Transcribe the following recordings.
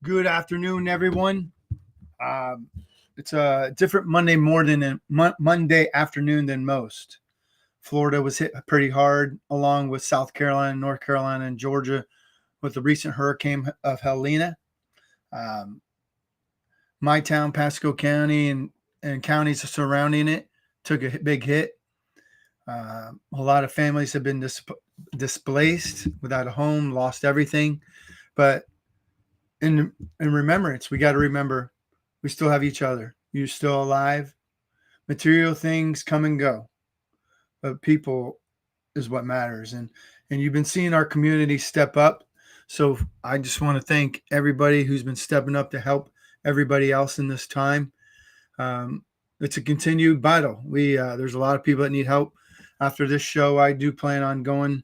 Good afternoon, everyone. Um, it's a different Monday morning and Monday afternoon than most. Florida was hit pretty hard, along with South Carolina, North Carolina, and Georgia, with the recent hurricane of Helena. Um, my town, Pasco County, and counties surrounding it took a big hit. A lot of families have been displaced, without a home, lost everything. But in remembrance, we got to remember we still have each other. You're still alive. Material things come and go, but people is what matters. And you've been seeing our community step up. So I just want to thank everybody who's been stepping up to help everybody else in this time. Um, it's a continued battle. There's a lot of people that need help. After this show, I do plan on going.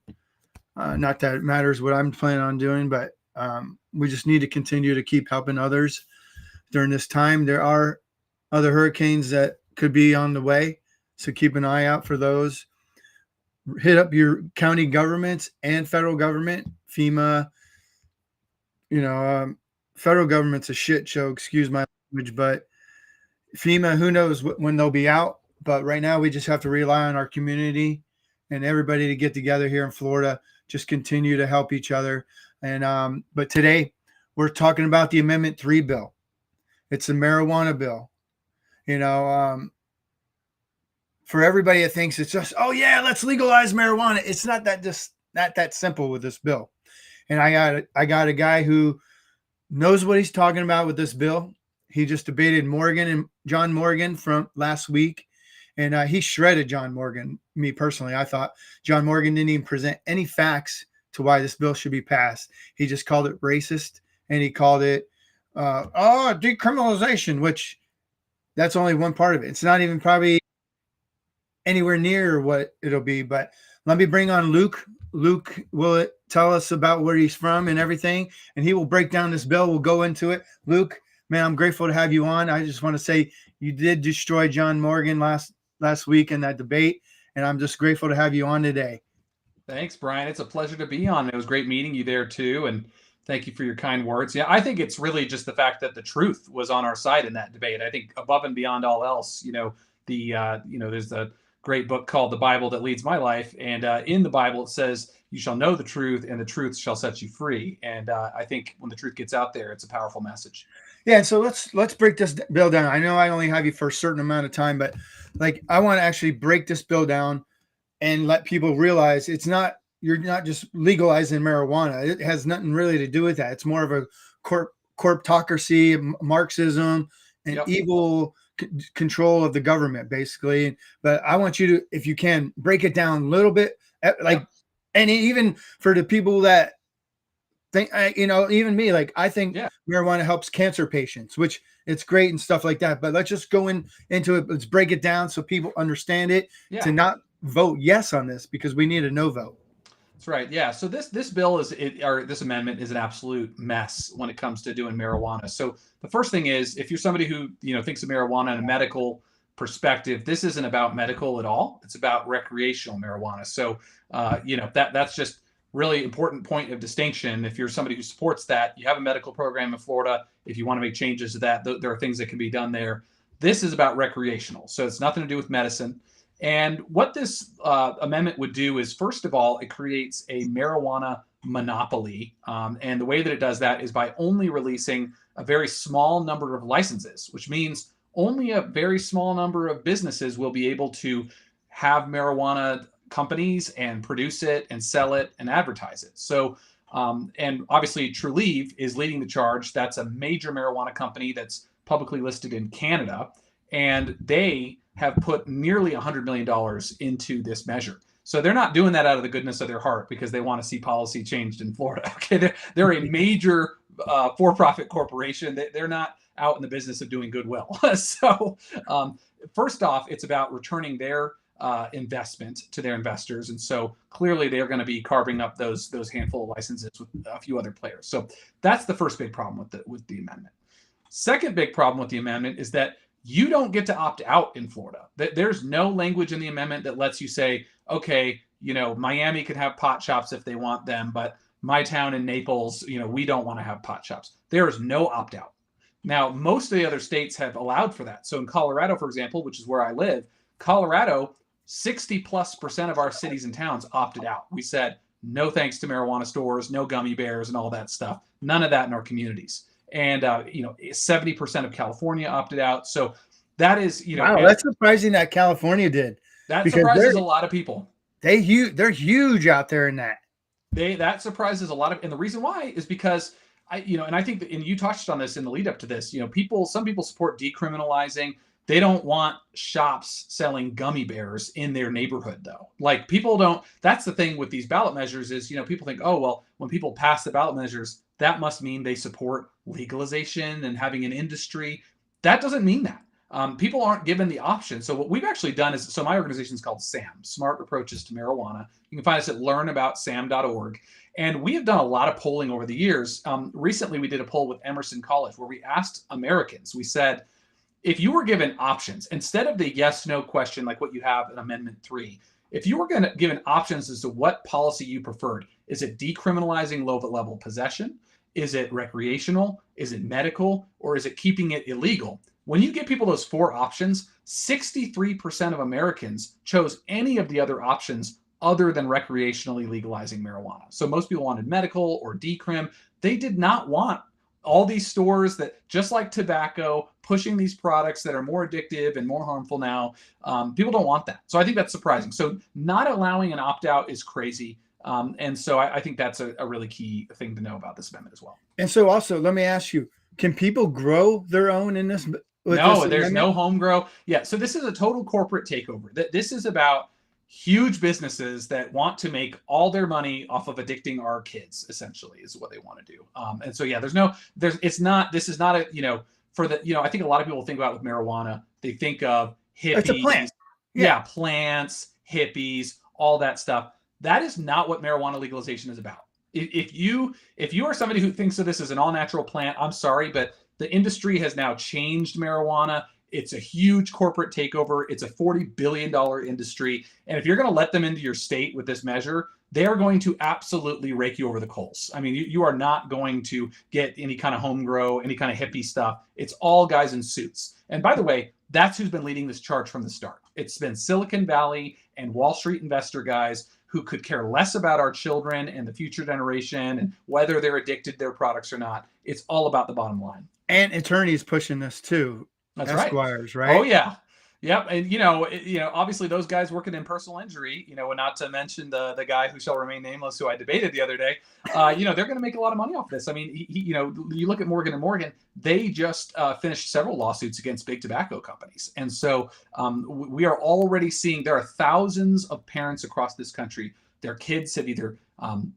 Not that it matters what I'm planning on doing, but we just need to continue to keep helping others during this time. There are other hurricanes that could be on the way, so keep an eye out for those. Hit up your county governments and federal government. FEMA, federal government's a shit show, excuse my language, but FEMA, who knows when they'll be out. But right now we just have to rely on our community and everybody to get together here in Florida, just continue to help each other. And but today we're talking about the Amendment 3 bill. It's the marijuana bill. For everybody that thinks it's just, oh yeah, let's legalize marijuana. It's not that simple with this bill. And I got a guy who knows what he's talking about with this bill. He just debated John Morgan from last week, and he shredded John Morgan. Me personally, I thought John Morgan didn't even present any facts to why this bill should be passed. He just called it racist, and he called it decriminalization, which that's only one part of it. It's not even probably anywhere near what it'll be. But let me bring on Luke. Luke will tell us about where he's from and everything, and he will break down this bill. We'll go into it. Luke, man, I'm grateful to have you on. I just want to say you did destroy John Morgan last week in that debate, and I'm just grateful to have you on today. Thanks, Brian. It's a pleasure to be on. It was great meeting you there too, and thank you for your kind words. Yeah, I think it's really just the fact that the truth was on our side in that debate. I think above and beyond all else, there's a great book called The Bible That Leads My Life, and in the Bible it says, "You shall know the truth, and the truth shall set you free." And I think when the truth gets out there, it's a powerful message. Yeah, so let's break this bill down. I know I only have you for a certain amount of time, but I want to actually break this bill down and let people realize you're not just legalizing marijuana. It has nothing really to do with that. It's more of a corptocracy, Marxism, and evil control of the government, basically. But I want you to, if you can, break it down a little bit, and even for the people that think, even me, I think marijuana helps cancer patients, which it's great and stuff like that. But let's just go into it. Let's break it down so people understand it, to not vote yes on this, because we need a no vote. That's right. Yeah. So this bill this amendment is an absolute mess when it comes to doing marijuana. So the first thing is, if you're somebody who thinks of marijuana in a medical perspective, this isn't about medical at all. It's about recreational marijuana. So that's just really important point of distinction. If you're somebody who supports that, you have a medical program in Florida. If you want to make changes to that, there are things that can be done there. This is about recreational. So it's nothing to do with medicine. And what this amendment would do is, first of all, it creates a marijuana monopoly. And the way that it does that is by only releasing a very small number of licenses, which means only a very small number of businesses will be able to have marijuana companies and produce it and sell it and advertise it. So, and obviously Trulieve is leading the charge. That's a major marijuana company that's publicly listed in Canada. And they have put nearly $100 million into this measure. So they're not doing that out of the goodness of their heart because they want to see policy changed in Florida. Okay, they're a major for-profit corporation. They're not out in the business of doing goodwill. So first off, it's about returning their investment to their investors. And so clearly they're going to be carving up those handful of licenses with a few other players. So that's the first big problem with the amendment. Second big problem with the amendment is that you don't get to opt out in Florida. There's no language in the amendment that lets you say, okay, Miami can have pot shops if they want them, but my town in Naples, we don't want to have pot shops. There is no opt out. Now, most of the other states have allowed for that. So in Colorado, for example, which is where I live, Colorado, 60+% of our cities and towns opted out. We said, no thanks to marijuana stores, no gummy bears and all that stuff. None of that in our communities. And, 70% of California opted out. So that is, Wow, that's surprising that California did. that Because surprises a lot of people. they're huge out there in that. That surprises a lot of, and the reason why is because and I think that, and you touched on this in the lead up to this, some people support decriminalizing. They don't want shops selling gummy bears in their neighborhood, though. Like, people don't, that's the thing with these ballot measures is, people think, oh, well, when people pass the ballot measures, that must mean they support legalization and having an industry. That doesn't mean that. People aren't given the option. So what we've actually done is, so my organization is called SAM, Smart Approaches to Marijuana. You can find us at learnaboutsam.org. And we have done a lot of polling over the years. Recently, we did a poll with Emerson College where we asked Americans, we said, if you were given options, instead of the yes/no question, like what you have in Amendment 3, if you were given options as to what policy you preferred, is it decriminalizing low-level possession? Is it recreational? Is it medical? Or is it keeping it illegal? When you give people those 4 options, 63% of Americans chose any of the other options other than recreationally legalizing marijuana. So most people wanted medical or decrim. They did not want all these stores that, just like tobacco, pushing these products that are more addictive and more harmful now. People don't want that. So I think that's surprising. So not allowing an opt-out is crazy. And so I think that's a really key thing to know about this amendment as well. And so also, let me ask you, can people grow their own in this? No, there's no home grow. Yeah, so this is a total corporate takeover. This is about huge businesses that want to make all their money off of addicting our kids, essentially, is what they want to do. And so, yeah, this is not a, for the, I think a lot of people think about with marijuana, they think of hippies. It's a plant. Yeah, plants, hippies, all that stuff. That is not what marijuana legalization is about. If you are somebody who thinks of this as an all-natural plant, I'm sorry, but the industry has now changed marijuana. It's a huge corporate takeover. It's a $40 billion industry. And if you're going to let them into your state with this measure, they're going to absolutely rake you over the coals. I mean, you are not going to get any kind of home grow, any kind of hippie stuff. It's all guys in suits. And by the way, that's who's been leading this charge from the start. It's been Silicon Valley and Wall Street investor guys who could care less about our children and the future generation and whether they're addicted to their products or not. It's all about the bottom line. And attorneys pushing this too. That's Esquires, right? Oh yeah. Yep. And obviously those guys working in personal injury, and not to mention the guy who shall remain nameless, who I debated the other day, they're going to make a lot of money off this. I mean, you look at Morgan & Morgan, they just finished several lawsuits against big tobacco companies. And so we are already seeing, there are thousands of parents across this country, their kids have either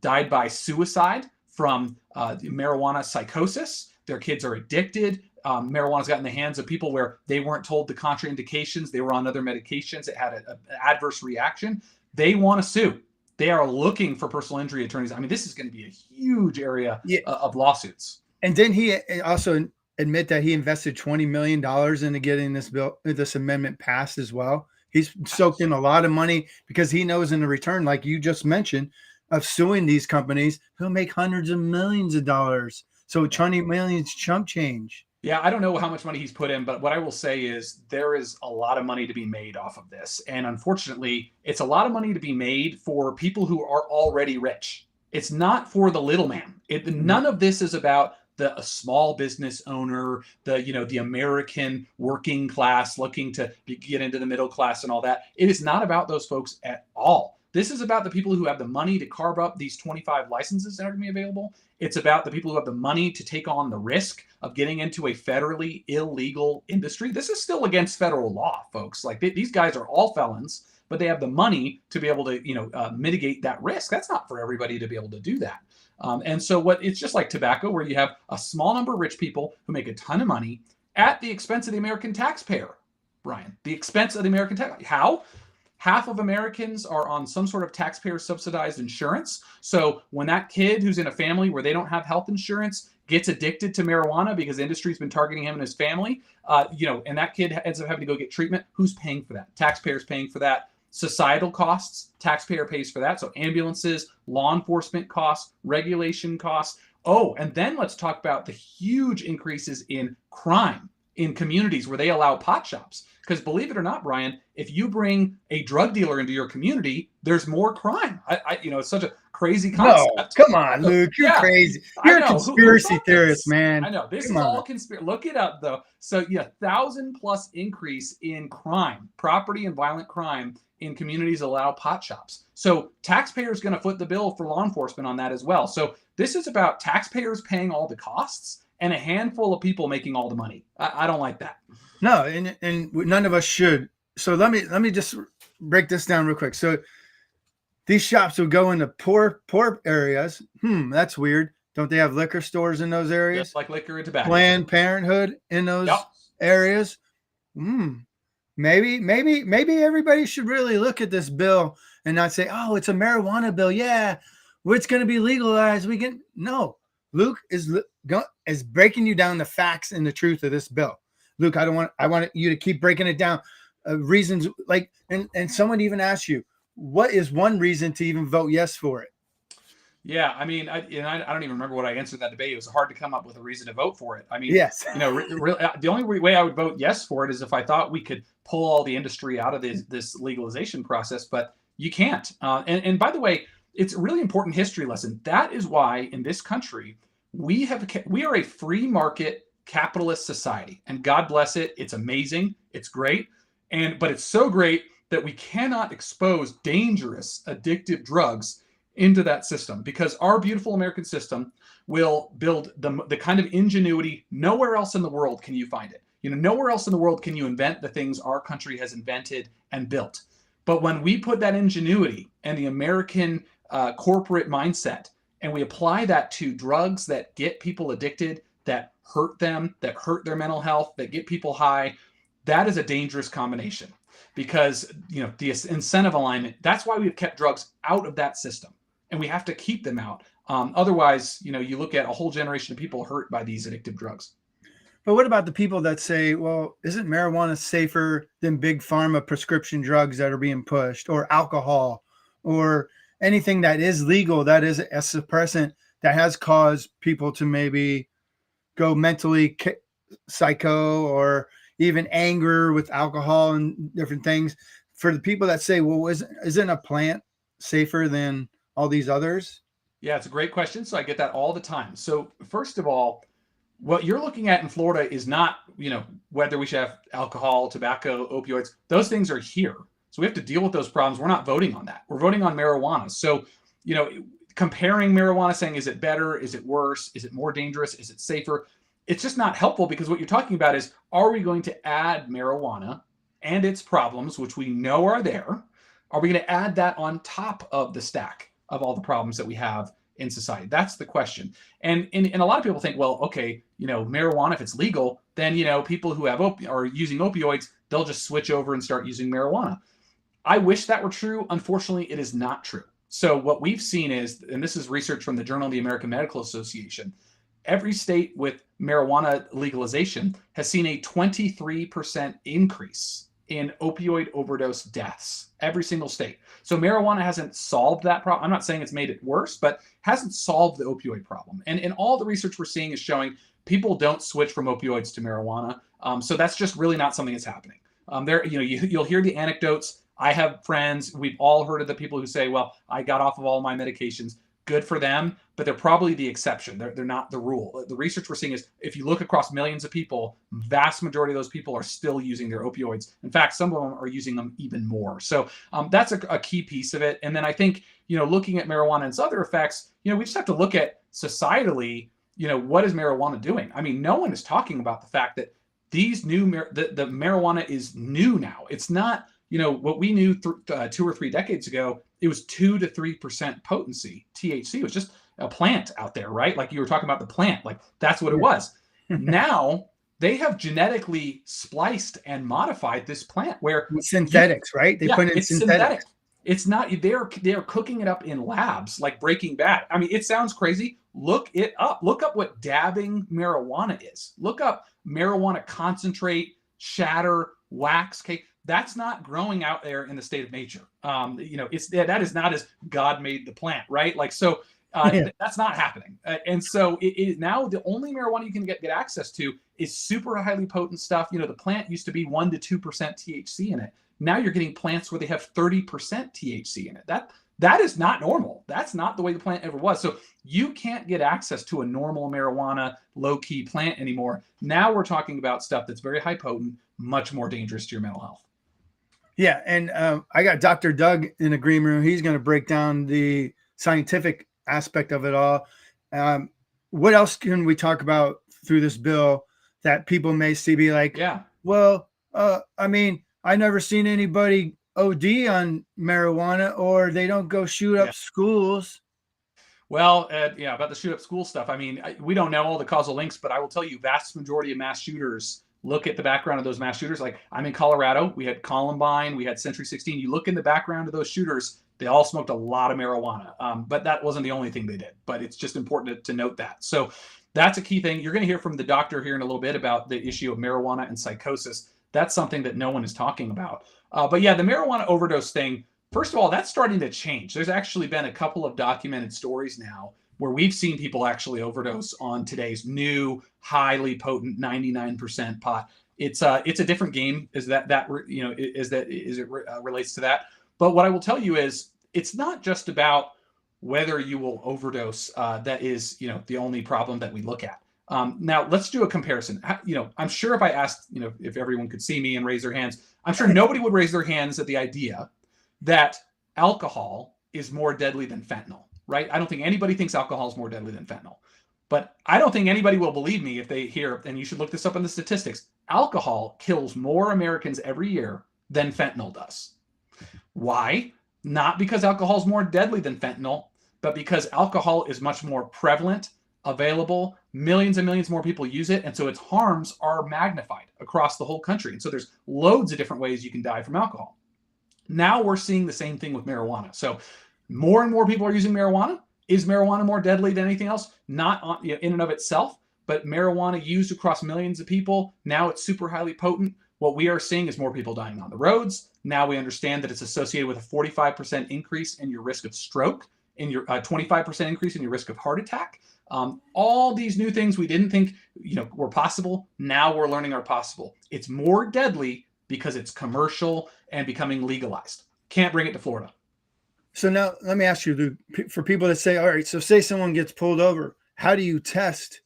died by suicide from marijuana psychosis, their kids are addicted. Marijuana's got in the hands of people where they weren't told the contraindications. They were on other medications. It had an adverse reaction. They want to sue. They are looking for personal injury attorneys. I mean, this is going to be a huge area of lawsuits. And didn't he also admit that he invested $20 million into getting this amendment passed as well? He's soaked in a lot of money because he knows in the return, like you just mentioned, of suing these companies, he'll make hundreds of millions of dollars. So 20 million is chump change. Yeah, I don't know how much money he's put in, but what I will say is there is a lot of money to be made off of this. And unfortunately, it's a lot of money to be made for people who are already rich. It's not for the little man. None of this is about the small business owner, the American working class looking to get into the middle class and all that. It is not about those folks at all. This is about the people who have the money to carve up these 25 licenses that are going to be available. It's about the people who have the money to take on the risk of getting into a federally illegal industry. This is still against federal law, folks. Like these guys are all felons, but they have the money to be able to, mitigate that risk. That's not for everybody to be able to do that. And so it's just like tobacco, where you have a small number of rich people who make a ton of money at the expense of the American taxpayer, Brian. The expense of the American taxpayer. How? Half of Americans are on some sort of taxpayer subsidized insurance. So when that kid who's in a family where they don't have health insurance gets addicted to marijuana because the industry's been targeting him and his family, and that kid ends up having to go get treatment, who's paying for that? Taxpayers paying for that. Societal costs, taxpayer pays for that. So ambulances, law enforcement costs, regulation costs. Oh, and then let's talk about the huge increases in crime in communities where they allow pot shops. Because believe it or not, Brian, if you bring a drug dealer into your community, there's more crime. It's such a crazy No, concept. come on, Luke. You're Yeah, crazy. I You're a know. Who conspiracy thought theorist, this? man. I know. This Come is on. all conspiracy. Look it up, though. So, yeah, 1,000+ increase in crime, property and violent crime in communities allow pot shops. So taxpayers going to foot the bill for law enforcement on that as well. So this is about taxpayers paying all the costs and a handful of people making all the money. I don't like that. No, and none of us should. So let me just break this down real quick. So these shops will go into poor areas. That's weird. Don't they have liquor stores in those areas? Just like liquor and tobacco. Planned Parenthood in those areas. Maybe everybody should really look at this bill and not say, "Oh, it's a marijuana bill. Yeah, it's going to be legalized. We can." No, Luke is breaking you down the facts and the truth of this bill. Luke, I want you to keep breaking it down. Reasons like, and someone even asked you, what is one reason to even vote yes for it? Yeah, I mean, I don't even remember what I answered that debate. It was hard to come up with a reason to vote for it. I mean, yes, the only way I would vote yes for it is if I thought we could pull all the industry out of this legalization process, but you can't. And by the way, it's a really important history lesson. That is why in this country we are a free market capitalist society, and God bless it. It's amazing. It's great. But it's so great that we cannot expose dangerous, addictive drugs into that system, because our beautiful American system will build the kind of ingenuity nowhere else in the world can you find it. Nowhere else in the world can you invent the things our country has invented and built. But when we put that ingenuity and the American corporate mindset, and we apply that to drugs that get people addicted, that hurt them, that hurt their mental health, that get people high, that is a dangerous combination, because the incentive alignment, that's why we've kept drugs out of that system, and we have to keep them out. Otherwise, you look at a whole generation of people hurt by these addictive drugs. But what about the people that say, well, isn't marijuana safer than big pharma prescription drugs that are being pushed, or alcohol, or anything that is legal, that is a suppressant that has caused people to maybe go mentally psycho, or even anger with alcohol and different things? For the people that say, well, isn't a plant safer than all these others? Yeah, it's a great question. So I get that all the time. So first of all, what you're looking at in Florida is not, whether we should have alcohol, tobacco, opioids. Those things are here. So we have to deal with those problems. We're not voting on that. We're voting on marijuana. So, comparing marijuana, saying, is it better? Is it worse? Is it more dangerous? Is it safer? It's just not helpful, because what you're talking about is, are we going to add marijuana and its problems, which we know are there? Are we going to add that on top of the stack of all the problems that we have in society? That's the question. And a lot of people think, well, okay, marijuana, if it's legal, then, people who are using opioids, they'll just switch over and start using marijuana. I wish that were true. Unfortunately, it is not true. So what we've seen is, and this is research from the Journal of the American Medical Association, every state with marijuana legalization has seen a 23% increase in opioid overdose deaths, every single state. So marijuana hasn't solved that problem. I'm not saying it's made it worse, but hasn't solved the opioid problem. And all the research we're seeing is showing people don't switch from opioids to marijuana. So that's just really not something that's happening. You'll hear the anecdotes. I have friends, we've all heard of the people who say, well, I got off of all my medications. Good for them, but they're probably the exception. They're not the rule. The research we're seeing is, if you look across millions of people, vast majority of those people are still using their opioids. In fact, some of them are using them even more. So that's a key piece of it. And then I think, looking at marijuana and its other effects, we just have to look at societally, what is marijuana doing? I mean, no one is talking about the fact that these the marijuana is new now. It's not, what we knew 2 or 3 decades ago. It was 2 to 3% potency. THC was just a plant out there, right? Like you were talking about the plant, like that's what it was. Now they have genetically spliced and modified this plant where synthetics, right? They put in synthetic. It's not, they're cooking it up in labs like Breaking Bad. I mean, it sounds crazy. Look it up. Look up what dabbing marijuana is. Look up marijuana concentrate, shatter, wax cake. that's not growing out there in the state of nature. That is not as God made the plant, right? Like, so Yeah. that's not happening. And so now the only marijuana you can get access to is super highly potent stuff. The plant used to be 1% to 2% THC in it. Now you're getting plants where they have 30% THC in it. That is not normal. That's not the way the plant ever was. So you can't get access to a normal marijuana low-key plant anymore. Now we're talking about stuff that's very high potent, much more dangerous to your mental health. Yeah, and I got Dr. Doug in the green room. He's going to break down the scientific aspect of it all. What else can we talk about through this bill that people may see be like, yeah, well, I mean, I never seen anybody OD on marijuana, or they don't go shoot up schools. Well, about the shoot up school stuff. I mean, we don't know all the causal links, but I will tell you, vast majority of mass shooters look at the background of those mass shooters. Like, I'm in Colorado. We had Columbine. We had Century 16. You look in the background of those shooters, they all smoked a lot of marijuana. But that wasn't the only thing they did. But it's just important to note that. So that's a key thing. You're going to hear from the doctor here in a little bit about the issue of marijuana and psychosis. That's something that no one is talking about. But yeah, the marijuana overdose thing, first of all, that's starting to change. There's actually been a couple of documented stories now where we've seen people actually overdose on today's new, highly potent 99% pot. It's a different game as it relates to that. But what I will tell you is, it's not just about whether you will overdose. That is, the only problem that we look at. Now let's do a comparison. I'm sure if I asked, if everyone could see me and raise their hands, I'm sure nobody would raise their hands at the idea that alcohol is more deadly than fentanyl, right? I don't think anybody thinks alcohol is more deadly than fentanyl. But I don't think anybody will believe me if they hear, and you should look this up in the statistics, alcohol kills more Americans every year than fentanyl does. Why? Not because alcohol is more deadly than fentanyl, but because alcohol is much more prevalent, available, millions and millions more people use it, and so its harms are magnified across the whole country. And so there's loads of different ways you can die from alcohol. Now we're seeing the same thing with marijuana. So more and more people are using marijuana. Is marijuana more deadly than anything else? Not in and of itself, but marijuana used across millions of people. Now it's super highly potent. What we are seeing is more people dying on the roads. Now we understand that it's associated with a 45% increase in your risk of stroke, in your 25% increase in your risk of heart attack. All these new things we didn't think were possible. Now we're learning are possible. It's more deadly because it's commercial and becoming legalized. Can't bring it to Florida. So now let me ask you, for people that say, all right, so say someone gets pulled over, how do you test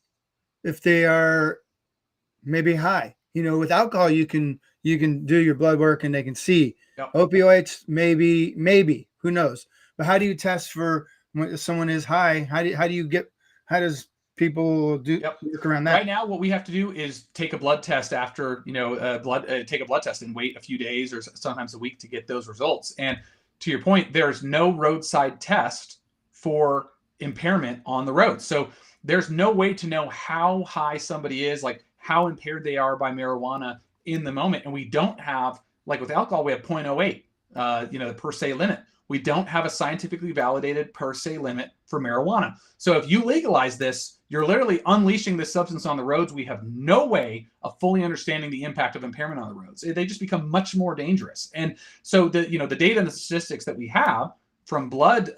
if they are maybe high? With alcohol, you can do your blood work and they can see. Yep. Opioids, maybe, who knows? But how do you test for when someone is high? How does people work around that? Right now, what we have to do is take a blood test after, take a blood test and wait a few days or sometimes a week to get those results. And to your point, there's no roadside test for impairment on the road. So there's no way to know how high somebody is, like how impaired they are by marijuana in the moment. And we don't have, like with alcohol, we have 0.08, the per se limit. We don't have a scientifically validated per se limit for marijuana. So if you legalize this, you're literally unleashing this substance on the roads. We have no way of fully understanding the impact of impairment on the roads. They just become much more dangerous. And so the data and the statistics that we have from blood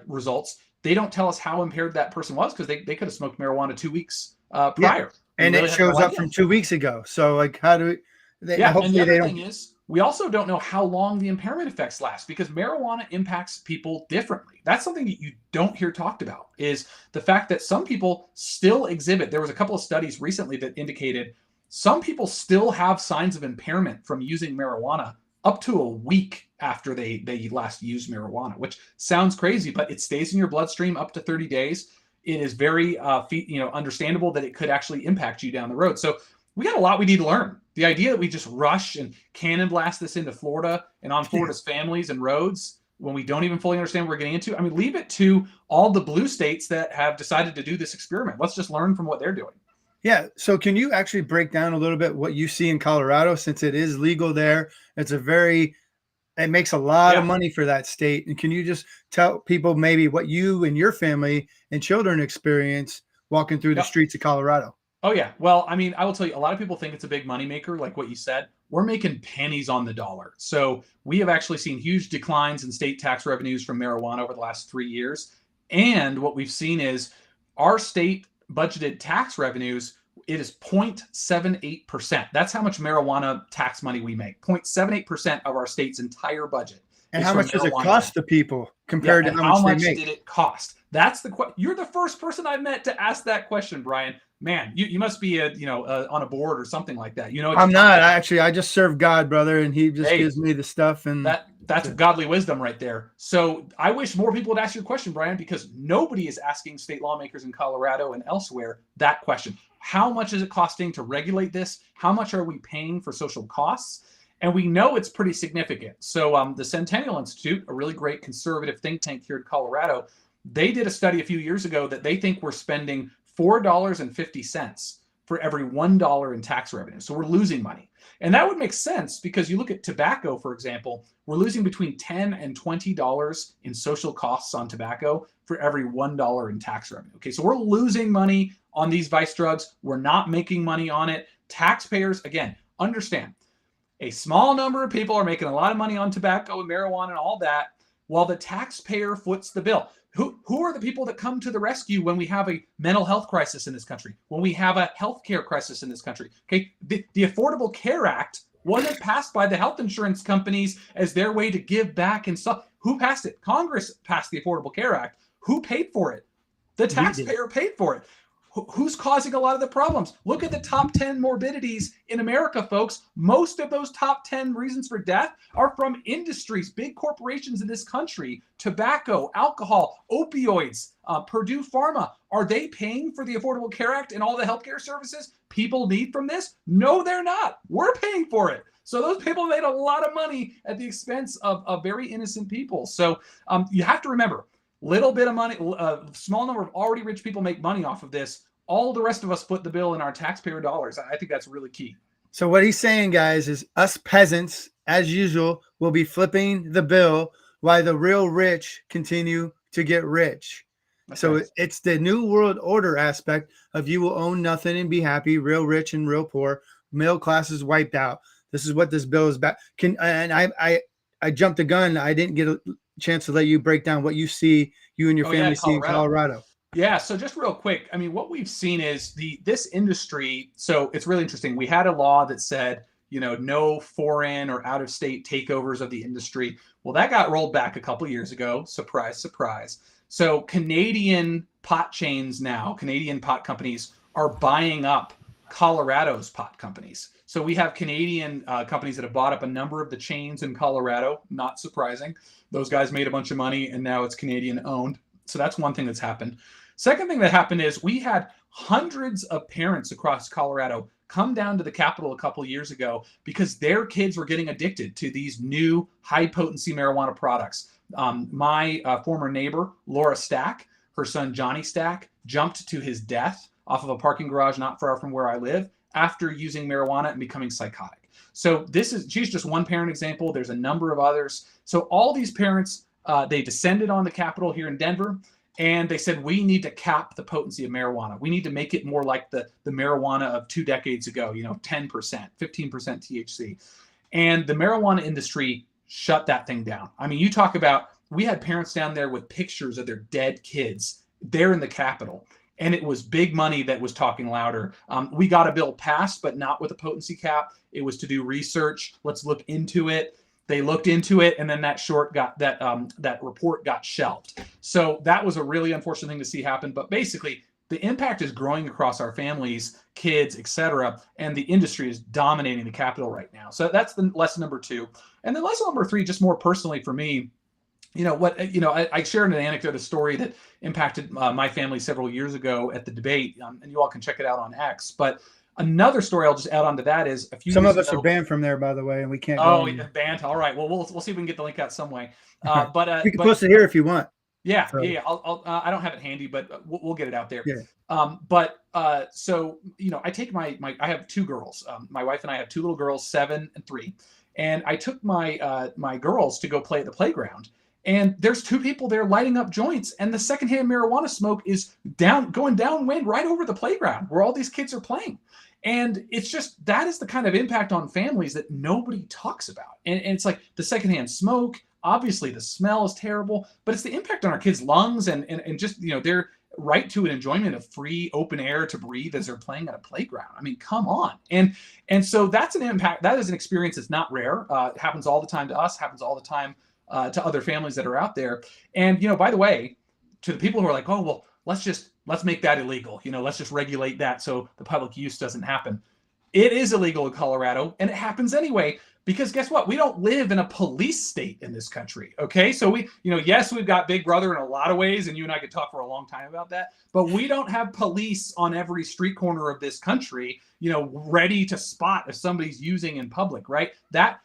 results, they don't tell us how impaired that person was, because they could have smoked marijuana 2 weeks prior. Yeah. And it shows up from 2 weeks ago. So like, how do we? And the other thing is, we also don't know how long the impairment effects last, because marijuana impacts people differently. That's something that you don't hear talked about, is the fact that some people still exhibit. There was a couple of studies recently that indicated some people still have signs of impairment from using marijuana up to a week after they last used marijuana, which sounds crazy, but it stays in your bloodstream up to 30 days. It is very understandable that it could actually impact you down the road. So we got a lot we need to learn. The idea that we just rush and cannon blast this into Florida and on Florida's families and roads when we don't even fully understand what we're getting into. I mean, leave it to all the blue states that have decided to do this experiment. Let's just learn from what they're doing. Yeah. So can you actually break down a little bit what you see in Colorado, since it is legal there? It makes a lot of money for that state. And can you just tell people maybe what you and your family and children experience walking through the streets of Colorado? Oh, yeah. Well, I mean, I will tell you, a lot of people think it's a big moneymaker, like what you said. we're making pennies on the dollar. So we have actually seen huge declines in state tax revenues from marijuana over the last 3 years. And what we've seen is our state budgeted tax revenues, it is 0.78%. That's how much marijuana tax money we make. 0.78% of our state's entire budget. And how much does it cost the people compared to how much they make? Did it cost? That's the question. You're the first person I've met to ask that question, Brian. Man, you must be on a board or something like that. I'm not actually. I just serve God, brother, and He just gives me the stuff. And that's godly wisdom right there. So I wish more people would ask you a question, Brian, because nobody is asking state lawmakers in Colorado and elsewhere that question. How much is it costing to regulate this? How much are we paying for social costs? And we know it's pretty significant. So the Centennial Institute, a really great conservative think tank here in Colorado, they did a study a few years ago that they think we're spending $4.50 for every $1 in tax revenue. So we're losing money. And that would make sense because you look at tobacco, for example, we're losing between $10 and $20 in social costs on tobacco for every $1 in tax revenue. Okay, so we're losing money on these vice drugs. We're not making money on it. Taxpayers, again, understand, a small number of people are making a lot of money on tobacco and marijuana and all that, while the taxpayer foots the bill. Who are the people that come to the rescue when we have a mental health crisis in this country, when we have a healthcare crisis in this country? Okay, the Affordable Care Act wasn't passed by the health insurance companies as their way to give back and stuff. Who passed it? Congress passed the Affordable Care Act. Who paid for it? The taxpayer paid for it. Who's causing a lot of the problems? Look at the top 10 morbidities in America, folks. Most of those top 10 reasons for death are from industries, big corporations in this country, tobacco, alcohol, opioids, Purdue Pharma. Are they paying for the Affordable Care Act and all the healthcare services people need from this? No, they're not. We're paying for it. So those people made a lot of money at the expense of very innocent people. So you have to remember, little bit of money, a small number of already rich people make money off of this. All the rest of us foot the bill in our taxpayer dollars. I think that's really key. So what he's saying, guys, is us peasants, as usual, will be flipping the bill while the real rich continue to get rich. That's so right. It's the new world order aspect of you will own nothing and be happy, real rich and real poor. Middle class is wiped out. This is what this bill is about. I jumped the gun. I didn't get a chance to let you break down what you see, you and your family see in Colorado. Yeah, so just real quick, I mean, what we've seen is this industry. So it's really interesting. We had a law that said, no foreign or out of state takeovers of the industry. Well, that got rolled back a couple of years ago. Surprise, surprise. So Canadian pot chains now, Canadian pot companies are buying up Colorado's pot companies. So we have Canadian companies that have bought up a number of the chains in Colorado. Not surprising. Those guys made a bunch of money and now it's Canadian owned. So that's one thing that's happened. Second thing that happened is we had hundreds of parents across Colorado come down to the Capitol a couple of years ago because their kids were getting addicted to these new high potency marijuana products. My former neighbor, Laura Stack, her son, Johnny Stack, jumped to his death off of a parking garage not far from where I live after using marijuana and becoming psychotic. So she's just one parent example. There's a number of others. So all these parents, they descended on the Capitol here in Denver, and they said, we need to cap the potency of marijuana. We need to make it more like the marijuana of 2 decades ago, 10%, 15% THC. And the marijuana industry shut that thing down. I mean, you talk about, we had parents down there with pictures of their dead kids there in the Capitol. And it was big money that was talking louder. We got a bill passed, but not with a potency cap. It was to do research. Let's look into it. They looked into it, and then that report got shelved. So that was a really unfortunate thing to see happen. But basically, the impact is growing across our families, kids, etc., and the industry is dominating the Capitol right now. So that's the lesson number 2. And then lesson number 3, just more personally for me. I shared an anecdote, a story that impacted my family several years ago at the debate, and you all can check it out on X. But another story I'll just add on to that is a few. Some of us are banned from there, by the way, and we can't. Oh, banned. All right. Well, we'll see if we can get the link out some way. But we can post it here if you want. Yeah, so. Yeah. I don't have it handy, but we'll get it out there. Yeah. So I take I have 2 girls. My wife and I have 2 little girls, 7 and 3, and I took my girls to go play at the playground. and there's two people there lighting up joints, and the secondhand marijuana smoke is going downwind right over the playground where all these kids are playing. And it's just, that is the kind of impact on families that nobody talks about. And it's like the secondhand smoke, obviously the smell is terrible, but it's the impact on our kids' lungs and just, their right to an enjoyment of free open air to breathe as they're playing at a playground. I mean, come on. And so that's an impact. That is an experience that's not rare. It happens all the time to us, happens all the time to other families that are out there. And, by the way, to the people who are like, oh, well, let's make that illegal. Let's just regulate that so the public use doesn't happen. It is illegal in Colorado, and it happens anyway, because guess what? We don't live in a police state in this country. Okay. So we, yes, we've got Big Brother in a lot of ways, and you and I could talk for a long time about that, but we don't have police on every street corner of this country, ready to spot if somebody's using in public, right?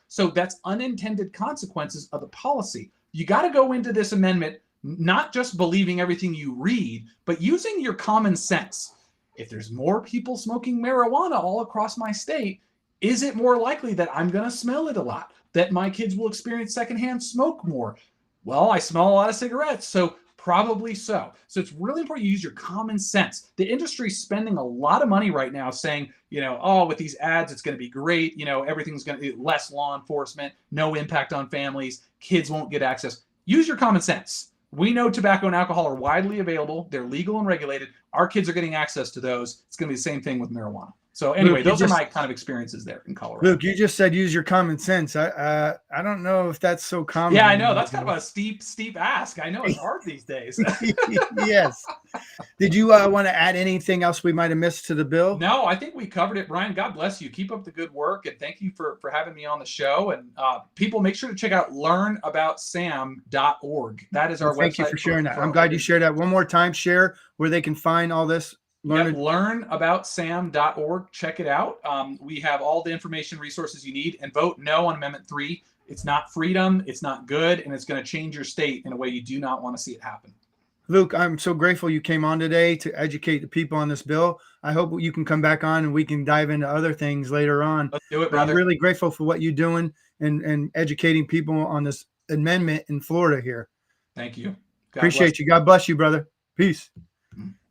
So that's unintended consequences of the policy. You got to go into this amendment not just believing everything you read, but using your common sense. If there's more people smoking marijuana all across my state, is it more likely that I'm going to smell it a lot? That my kids will experience secondhand smoke more? Well, I smell a lot of cigarettes, so probably so. So it's really important you use your common sense. The industry's spending a lot of money right now saying, oh, with these ads, it's going to be great. Everything's going to be less law enforcement, no impact on families, kids won't get access. Use your common sense. We know tobacco and alcohol are widely available. They're legal and regulated. Our kids are getting access to those. It's going to be the same thing with marijuana. So anyway, those are my kind of experiences there in Colorado. Luke, you just said use your common sense. I don't know if that's so common. Yeah, I know. That's kind of a steep ask. I know it's hard these days. Yes. Did you want to add anything else we might have missed to the bill? No, I think we covered it. Brian, God bless you. Keep up the good work, and thank you for having me on the show. And people, make sure to check out learnaboutsam.org. That is our website. Thank you for sharing that. I'm glad you shared that. One more time, share where they can find all this. Learnaboutsam.org. Check it out. We have all the information, resources you need, and vote no on Amendment 3. It's not freedom, it's not good, and it's going to change your state in a way you do not want to see it happen. Luke, I'm so grateful you came on today to educate the people on this bill. I hope you can come back on and we can dive into other things later on. Let's do it, brother. I'm really grateful for what you're doing and educating people on this amendment in Florida here. Thank you. Appreciate you. God bless you, brother. Peace.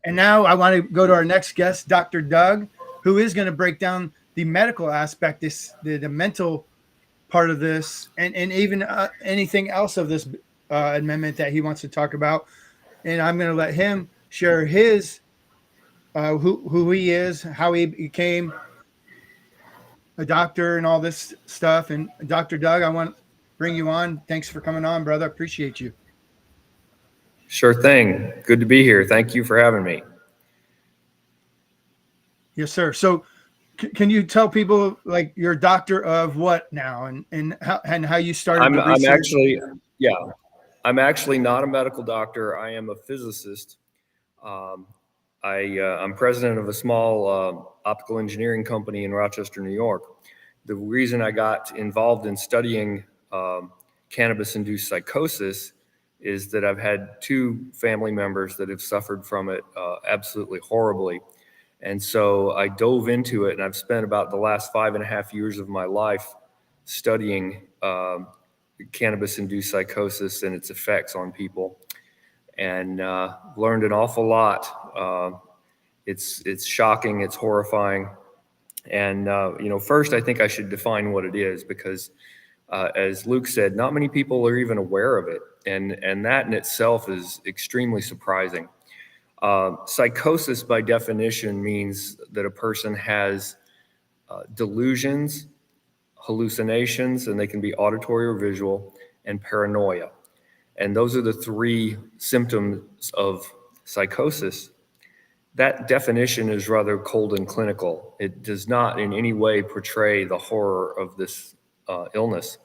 And now I want to go to our next guest, Dr. Doug, who is going to break down the medical aspect, the mental part of this, and even anything else of this amendment that he wants to talk about. And I'm going to let him share his who he is, how he became a doctor, and all this stuff. And Dr. Doug, I want to bring you on. Thanks for coming on, brother. Appreciate you. Sure thing. Good to be here. Thank you for having me. Yes, sir. So can you tell people, like, you're a doctor of what now, and how you started? I'm actually not a medical doctor. I am a physicist. I'm president of a small optical engineering company in Rochester, New York. The reason I got involved in studying cannabis-induced psychosis is that I've had two family members that have suffered from it absolutely horribly. And so I dove into it, and I've spent about the last 5.5 years of my life studying cannabis-induced psychosis and its effects on people, and learned an awful lot. It's shocking, it's horrifying. And, first I think I should define what it is, because as Luke said, not many people are even aware of it. And that in itself is extremely surprising. Psychosis, by definition, means that a person has delusions, hallucinations, and they can be auditory or visual, and paranoia. And those are the three symptoms of psychosis. That definition is rather cold and clinical. It does not in any way portray the horror of this illness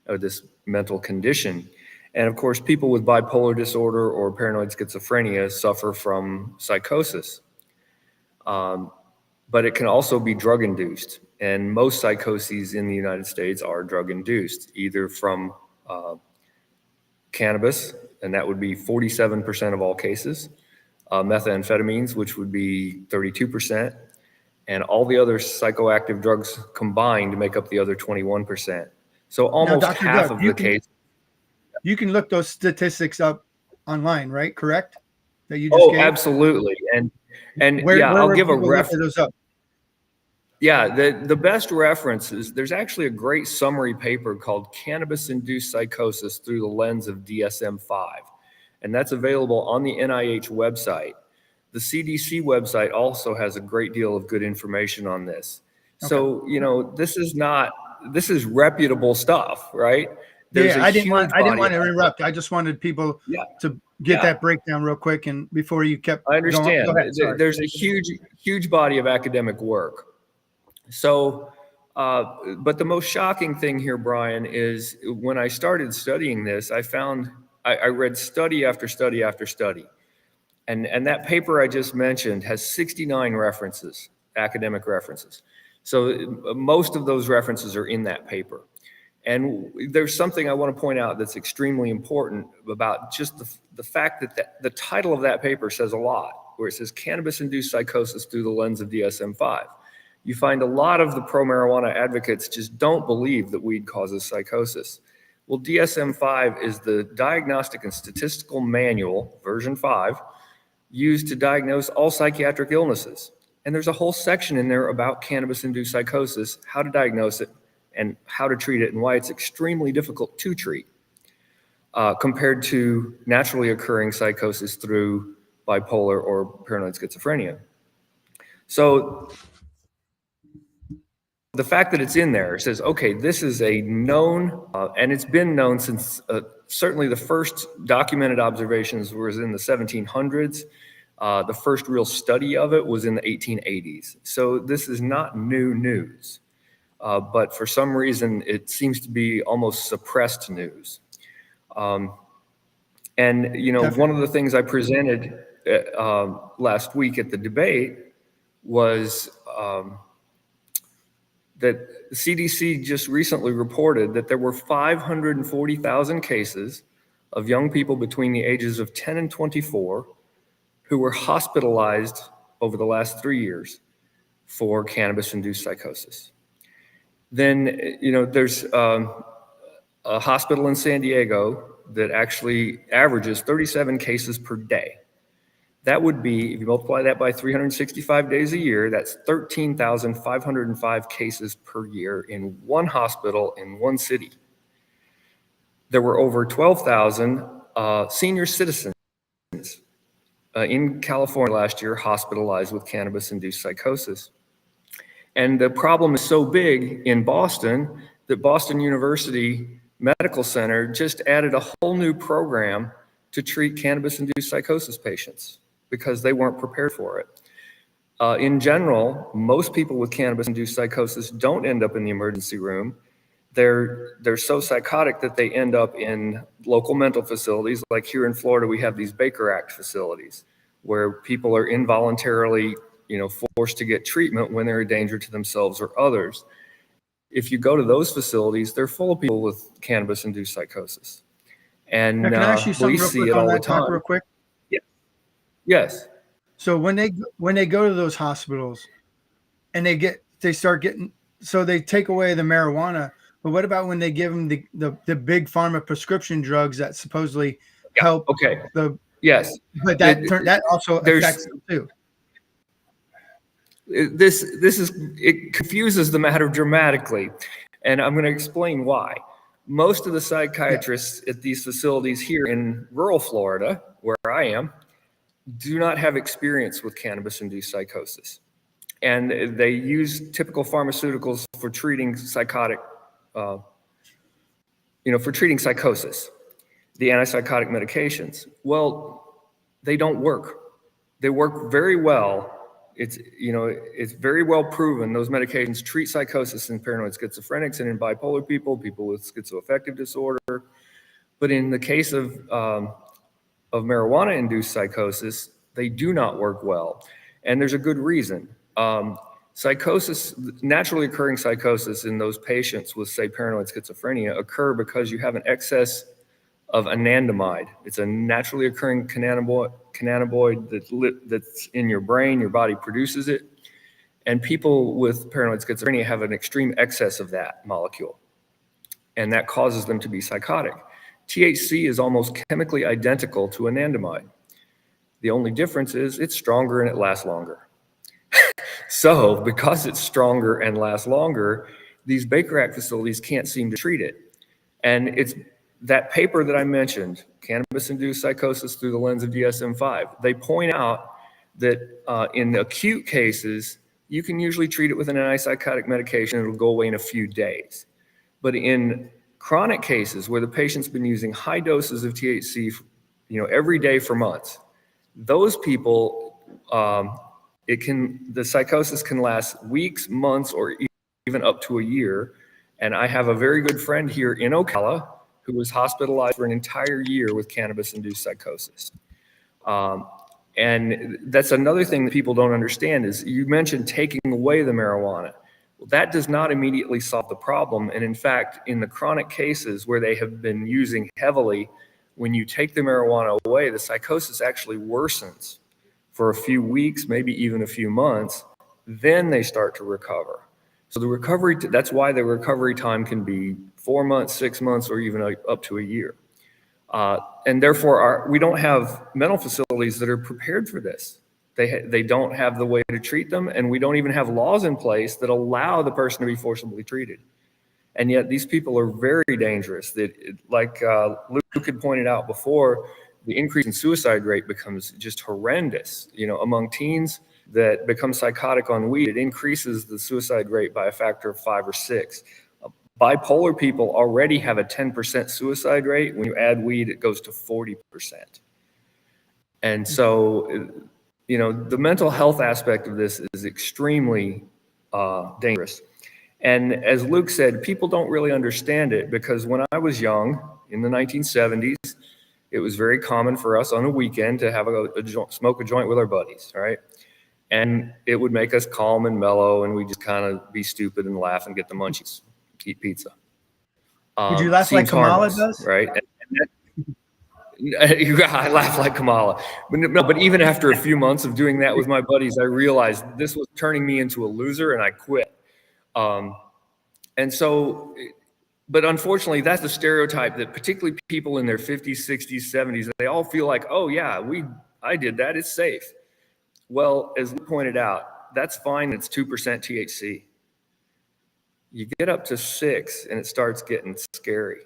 or this mental condition. And of course, people with bipolar disorder or paranoid schizophrenia suffer from psychosis. But it can also be drug-induced. And most psychoses in the United States are drug-induced, either from cannabis, and that would be 47% of all cases, methamphetamines, which would be 32%, and all the other psychoactive drugs combined make up the other 21%. So almost half of the cases. You can look those statistics up online, right? Correct? That you just Oh, gave? absolutely. And Where yeah, I'll would give a people look reference. at those up? Yeah, the best reference is there's actually a great summary paper called Cannabis-Induced Psychosis Through the Lens of DSM-5, and that's available on the NIH website. The CDC website also has a great deal of good information on this. So, this is reputable stuff, right? There's Yeah, a I didn't want huge body to of, interrupt. I just wanted people yeah, to get yeah. that breakdown real quick, and before you kept I going. understand. Go ahead. Sorry. There's a huge body of academic work. So, but the most shocking thing here, Brian, is when I started studying this, I found I read study after study after study. And that paper I just mentioned has 69 references, academic references. So most of those references are in that paper. And there's something I want to point out that's extremely important about just the fact that the title of that paper says a lot, where it says cannabis-induced psychosis through the lens of DSM-5. You find a lot of the pro-marijuana advocates just don't believe that weed causes psychosis. Well, DSM-5 is the Diagnostic and Statistical Manual, version 5, used to diagnose all psychiatric illnesses. And there's a whole section in there about cannabis-induced psychosis, how to diagnose it, and how to treat it, and why it's extremely difficult to treat compared to naturally occurring psychosis through bipolar or paranoid schizophrenia. So the fact that it's in there says, okay, this is a known, and it's been known since certainly the first documented observations was in the 1700s. The first real study of it was in the 1880s. So this is not new news. But for some reason, it seems to be almost suppressed news. And, one of the things I presented last week at the debate was that the CDC just recently reported that there were 540,000 cases of young people between the ages of 10 and 24 who were hospitalized over the last 3 years for cannabis-induced psychosis. Then, there's a hospital in San Diego that actually averages 37 cases per day. That would be, if you multiply that by 365 days a year, that's 13,505 cases per year in one hospital in one city. There were over 12,000 senior citizens in California last year hospitalized with cannabis-induced psychosis. And the problem is so big in Boston that Boston University Medical Center just added a whole new program to treat cannabis-induced psychosis patients because they weren't prepared for it. In general, most people with cannabis-induced psychosis don't end up in the emergency room. They're so psychotic that they end up in local mental facilities. Like here in Florida, we have these Baker Act facilities where people are involuntarily forced to get treatment when they're a danger to themselves or others. If you go to those facilities, they're full of people with cannabis-induced psychosis. And Now, can I ask you something police real see quick it on all the that topic time. real quick? Yeah. Yes. So when they go to those hospitals and they start getting, so they take away the marijuana, but what about when they give them the big pharma prescription drugs that supposedly help Okay. Yes, but that also affects them too. It confuses the matter dramatically, and I'm going to explain why. Most of the psychiatrists at these facilities here in rural Florida, where I am, do not have experience with cannabis-induced psychosis, and they use typical pharmaceuticals for treating psychosis, the antipsychotic medications. Well, they don't work. They work very well. It's very well proven those medications treat psychosis in paranoid schizophrenics and in bipolar people with schizoaffective disorder. But in the case of marijuana-induced psychosis, they do not work well. And there's a good reason. Naturally occurring psychosis in those patients with, say, paranoid schizophrenia occur because you have an excess of anandamide. It's a naturally occurring cannabinoid that's in your brain, your body produces it. And people with paranoid schizophrenia have an extreme excess of that molecule. And that causes them to be psychotic. THC is almost chemically identical to anandamide. The only difference is it's stronger and it lasts longer. So because it's stronger and lasts longer, these Baker Act facilities can't seem to treat it. And it's that paper that I mentioned, Cannabis-Induced Psychosis Through the Lens of DSM-5, they point out that in acute cases, you can usually treat it with an antipsychotic medication and it'll go away in a few days. But in chronic cases where the patient's been using high doses of THC, every day for months, those people, the psychosis can last weeks, months, or even up to a year. And I have a very good friend here in Ocala who was hospitalized for an entire year with cannabis-induced psychosis. And that's another thing that people don't understand is you mentioned taking away the marijuana. Well, that does not immediately solve the problem. And in fact, in the chronic cases where they have been using heavily, when you take the marijuana away, the psychosis actually worsens for a few weeks, maybe even a few months. Then they start to recover. So the recovery, that's why the recovery time can be 4 months, 6 months, or even up to a year. And therefore, we don't have mental facilities that are prepared for this. They don't have the way to treat them, and we don't even have laws in place that allow the person to be forcibly treated. And yet these people are very dangerous. Like Luke had pointed out before, the increase in suicide rate becomes just horrendous. Among teens that become psychotic on weed, it increases the suicide rate by a factor of 5 or 6. Bipolar people already have a 10% suicide rate. When you add weed, it goes to 40%. And so, the mental health aspect of this is extremely dangerous. And as Luke said, people don't really understand it because when I was young, in the 1970s, it was very common for us on a weekend to have smoke a joint with our buddies, right? And it would make us calm and mellow, and we'd just kind of be stupid and laugh and get the munchies, eat pizza. Would you laugh like Kamala does? Right? I laugh like Kamala. But even after a few months of doing that with my buddies, I realized this was turning me into a loser, and I quit. And so, but unfortunately, that's the stereotype that particularly people in their 50s, 60s, 70s, they all feel like, oh yeah, I did that, it's safe. Well, as Luke pointed out, that's fine, it's 2% THC. You get up to 6 and it starts getting scary.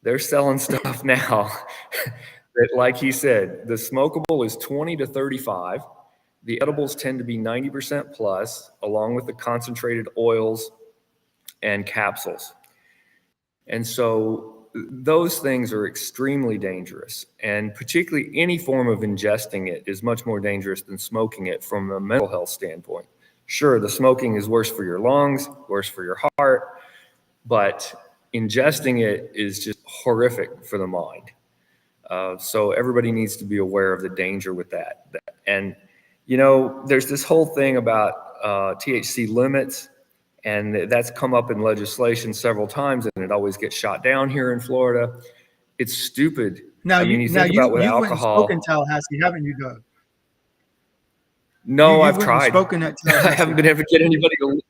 They're selling stuff now that, like he said, the smokable is 20 to 35. The edibles tend to be 90% plus, along with the concentrated oils and capsules. And so those things are extremely dangerous. And particularly any form of ingesting it is much more dangerous than smoking it from a mental health standpoint. Sure, the smoking is worse for your lungs, worse for your heart, but ingesting it is just horrific for the mind. So everybody needs to be aware of the danger with that. And, there's this whole thing about THC limits, and that's come up in legislation several times, and it always gets shot down here in Florida. It's stupid. Now, you you've think about with went and alcohol. spoken in Tallahassee, haven't you, Doug? No, I've went and tried. spoken at I haven't been able to get anybody to.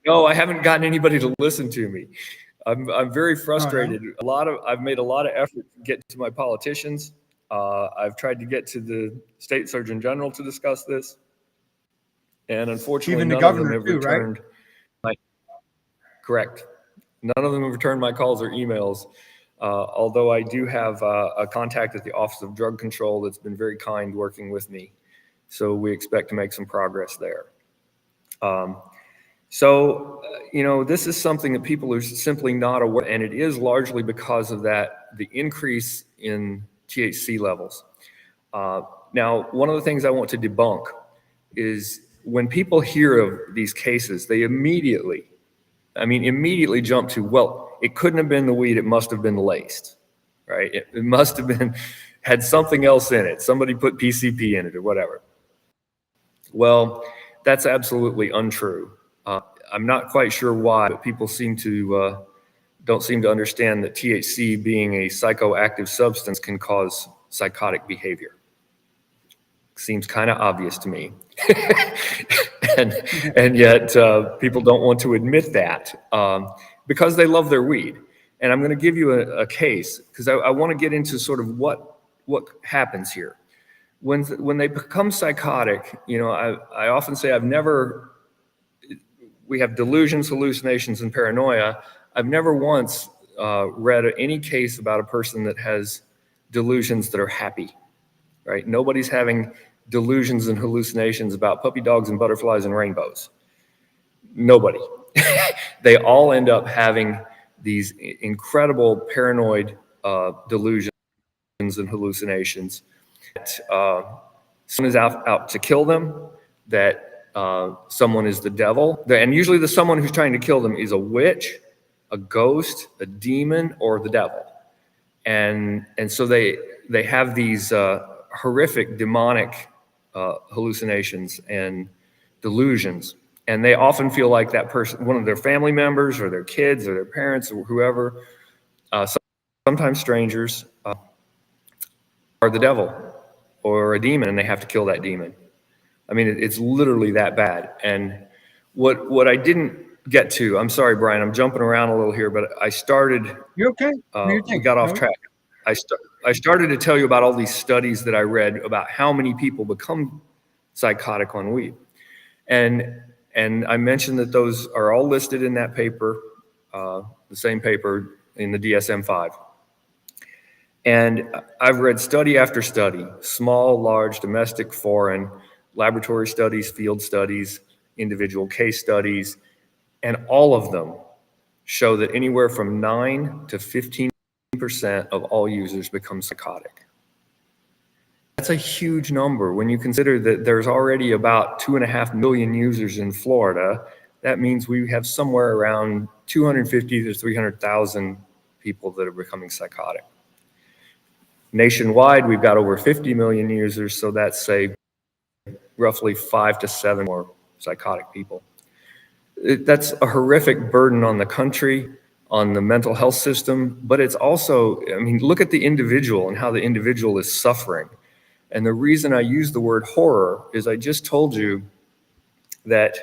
No, I haven't gotten anybody to listen to me. I'm very frustrated. Oh, no? I've made a lot of effort to get to my politicians. I've tried to get to the state surgeon general to discuss this, and unfortunately, Even the none of them governor have too, right? returned. Correct. None of them have returned my calls or emails. Although I do have a contact at the Office of Drug Control that's been very kind working with me, so we expect to make some progress there. This is something that people are simply not aware, and it is largely because of the increase in THC levels. Now, one of the things I want to debunk is when people hear of these cases, they immediately jump to, well, it couldn't have been the weed, it must have been laced, right? It must have had something else in it. Somebody put PCP in it or whatever. Well, that's absolutely untrue. I'm not quite sure why, but people don't seem to understand that THC, being a psychoactive substance, can cause psychotic behavior. Seems kind of obvious to me. and yet people don't want to admit that because they love their weed. And I'm going to give you a case because I want to get into sort of what happens here. When they become psychotic, you know, I often say we have delusions, hallucinations, and paranoia. I've never once read any case about a person that has delusions that are happy, right? Nobody's having delusions and hallucinations about puppy dogs and butterflies and rainbows. Nobody. They all end up having these incredible paranoid delusions and hallucinations that someone is out to kill them, that someone is the devil. And usually the someone who's trying to kill them is a witch, a ghost, a demon, or the devil. And so they have these horrific demonic hallucinations and delusions. And they often feel like that person, one of their family members or their kids or their parents or whoever, sometimes strangers, are the devil or a demon, and they have to kill that demon. I mean, it's literally that bad. And what I didn't get to, I'm sorry, Brian, I'm jumping around a little here, but I started. You're okay. We got off track. I started to tell you about all these studies that I read about how many people become psychotic on weed. And I mentioned that those are all listed in that paper, the same paper in the DSM-5. And I've read study after study, small, large, domestic, foreign, laboratory studies, field studies, individual case studies, and all of them show that anywhere from 9 to 15% of all users become psychotic. That's a huge number. When you consider that there's already about 2.5 million users in Florida, that means we have somewhere around 250 to 300,000 people that are becoming psychotic. Nationwide, we've got over 50 million users, so that's, say, roughly 5 to 7 more psychotic people. That's a horrific burden on the country, on the mental health system, but it's also, I mean, look at the individual and how the individual is suffering. And the reason I use the word horror is I just told you that,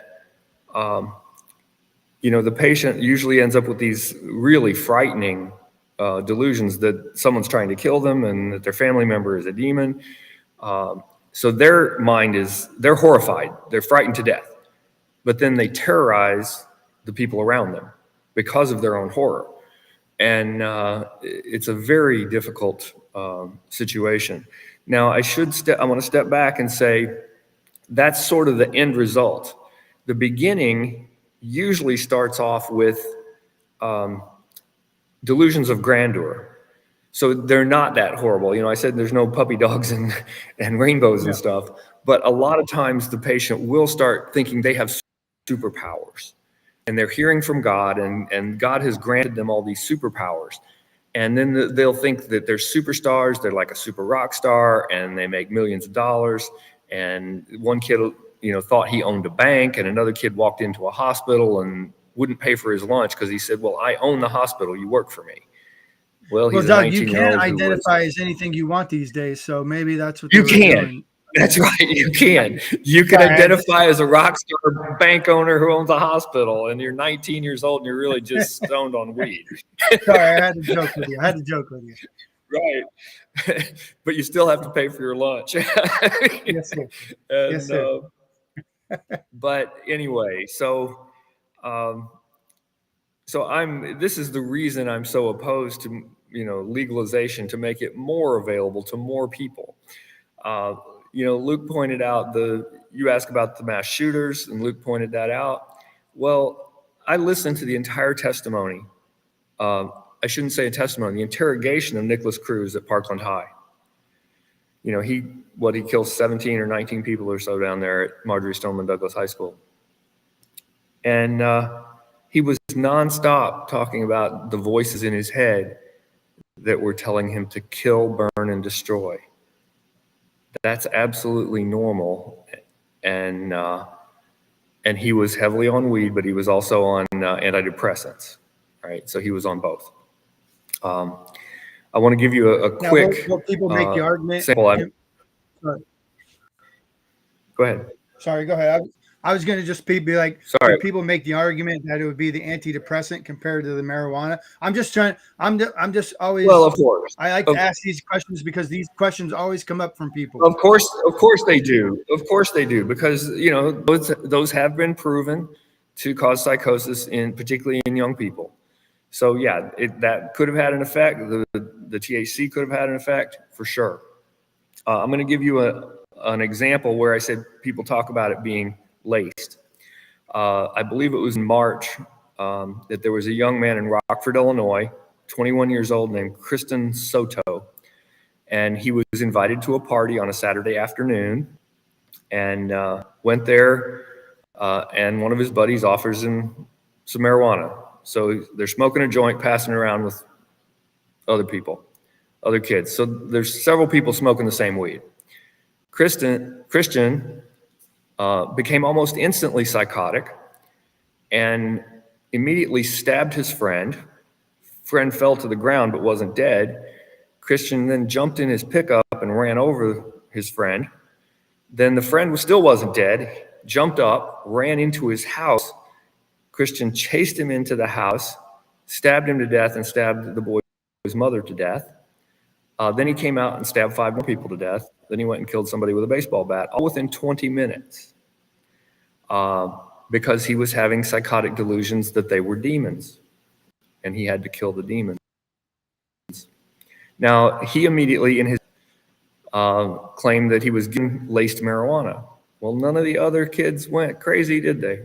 the patient usually ends up with these really frightening delusions that someone's trying to kill them and that their family member is a demon. So their mind they're horrified, they're frightened to death, but then they terrorize the people around them because of their own horror. And it's a very difficult situation. Now, I want to step back and say that's sort of the end result. The beginning usually starts off with delusions of grandeur. So they're not that horrible. You know, I said there's no puppy dogs and rainbows and stuff, but a lot of times the patient will start thinking they have superpowers and they're hearing from God and God has granted them all these superpowers. And then they'll think that they're superstars. They're like a super rock star and they make millions of dollars. And one kid, thought he owned a bank, and another kid walked into a hospital and wouldn't pay for his lunch because he said, well, I own the hospital. You work for me. Well, he's Doug, a 19-year-old. You can't identify as anything you want these days. So maybe that's what you can. That's right. You can. You can identify as a rock star bank owner who owns a hospital, and you're 19 years old and you're really just stoned on weed. Sorry, I had to joke with you. Right. But you still have to pay for your lunch. Yes, sir. And, yes, sir. But anyway, so this is the reason I'm so opposed to, legalization, to make it more available to more people. Luke pointed out you asked about the mass shooters, and Luke pointed that out. Well, I listened to the entire testimony. I shouldn't say a testimony, the interrogation of Nicholas Cruz at Parkland High. He killed 17 or 19 people or so down there at Marjorie Stoneman Douglas High School. And he was nonstop talking about the voices in his head that were telling him to kill, burn, and destroy. That's absolutely normal. And he was heavily on weed, but he was also on antidepressants, right? So he was on both. I want to give you a quick what people make the argument. sample. Go ahead. Sorry, go ahead. I was going to just be like, Sorry. do people make the argument that it would be the antidepressant compared to the marijuana? I'm just trying. I'm just always. Well, of course. I like to ask these questions because these questions always come up from people. Of course they do. Of course they do, because those have been proven to cause psychosis particularly in young people. So yeah, that could have had an effect. The THC could have had an effect for sure. I'm going to give you an example where I said people talk about it being laced. I believe it was in March that there was a young man in Rockford, Illinois, 21 years old, named Kristen Soto. And he was invited to a party on a Saturday afternoon and went there, and one of his buddies offers him some marijuana. So they're smoking a joint, passing it around with other people, other kids. So there's several people smoking the same weed. Christian became almost instantly psychotic and immediately stabbed his friend. Friend fell to the ground but wasn't dead. Christian then jumped in his pickup and ran over his friend. Then the friend still wasn't dead, jumped up, ran into his house. Christian chased him into the house, stabbed him to death, and stabbed the boy's mother to death. Then he came out and stabbed 5 more people to death. Then he went and killed somebody with a baseball bat, all within 20 minutes, because he was having psychotic delusions that they were demons, and he had to kill the demons. Now, he immediately in his claimed that he was getting laced marijuana. Well, none of the other kids went crazy, did they?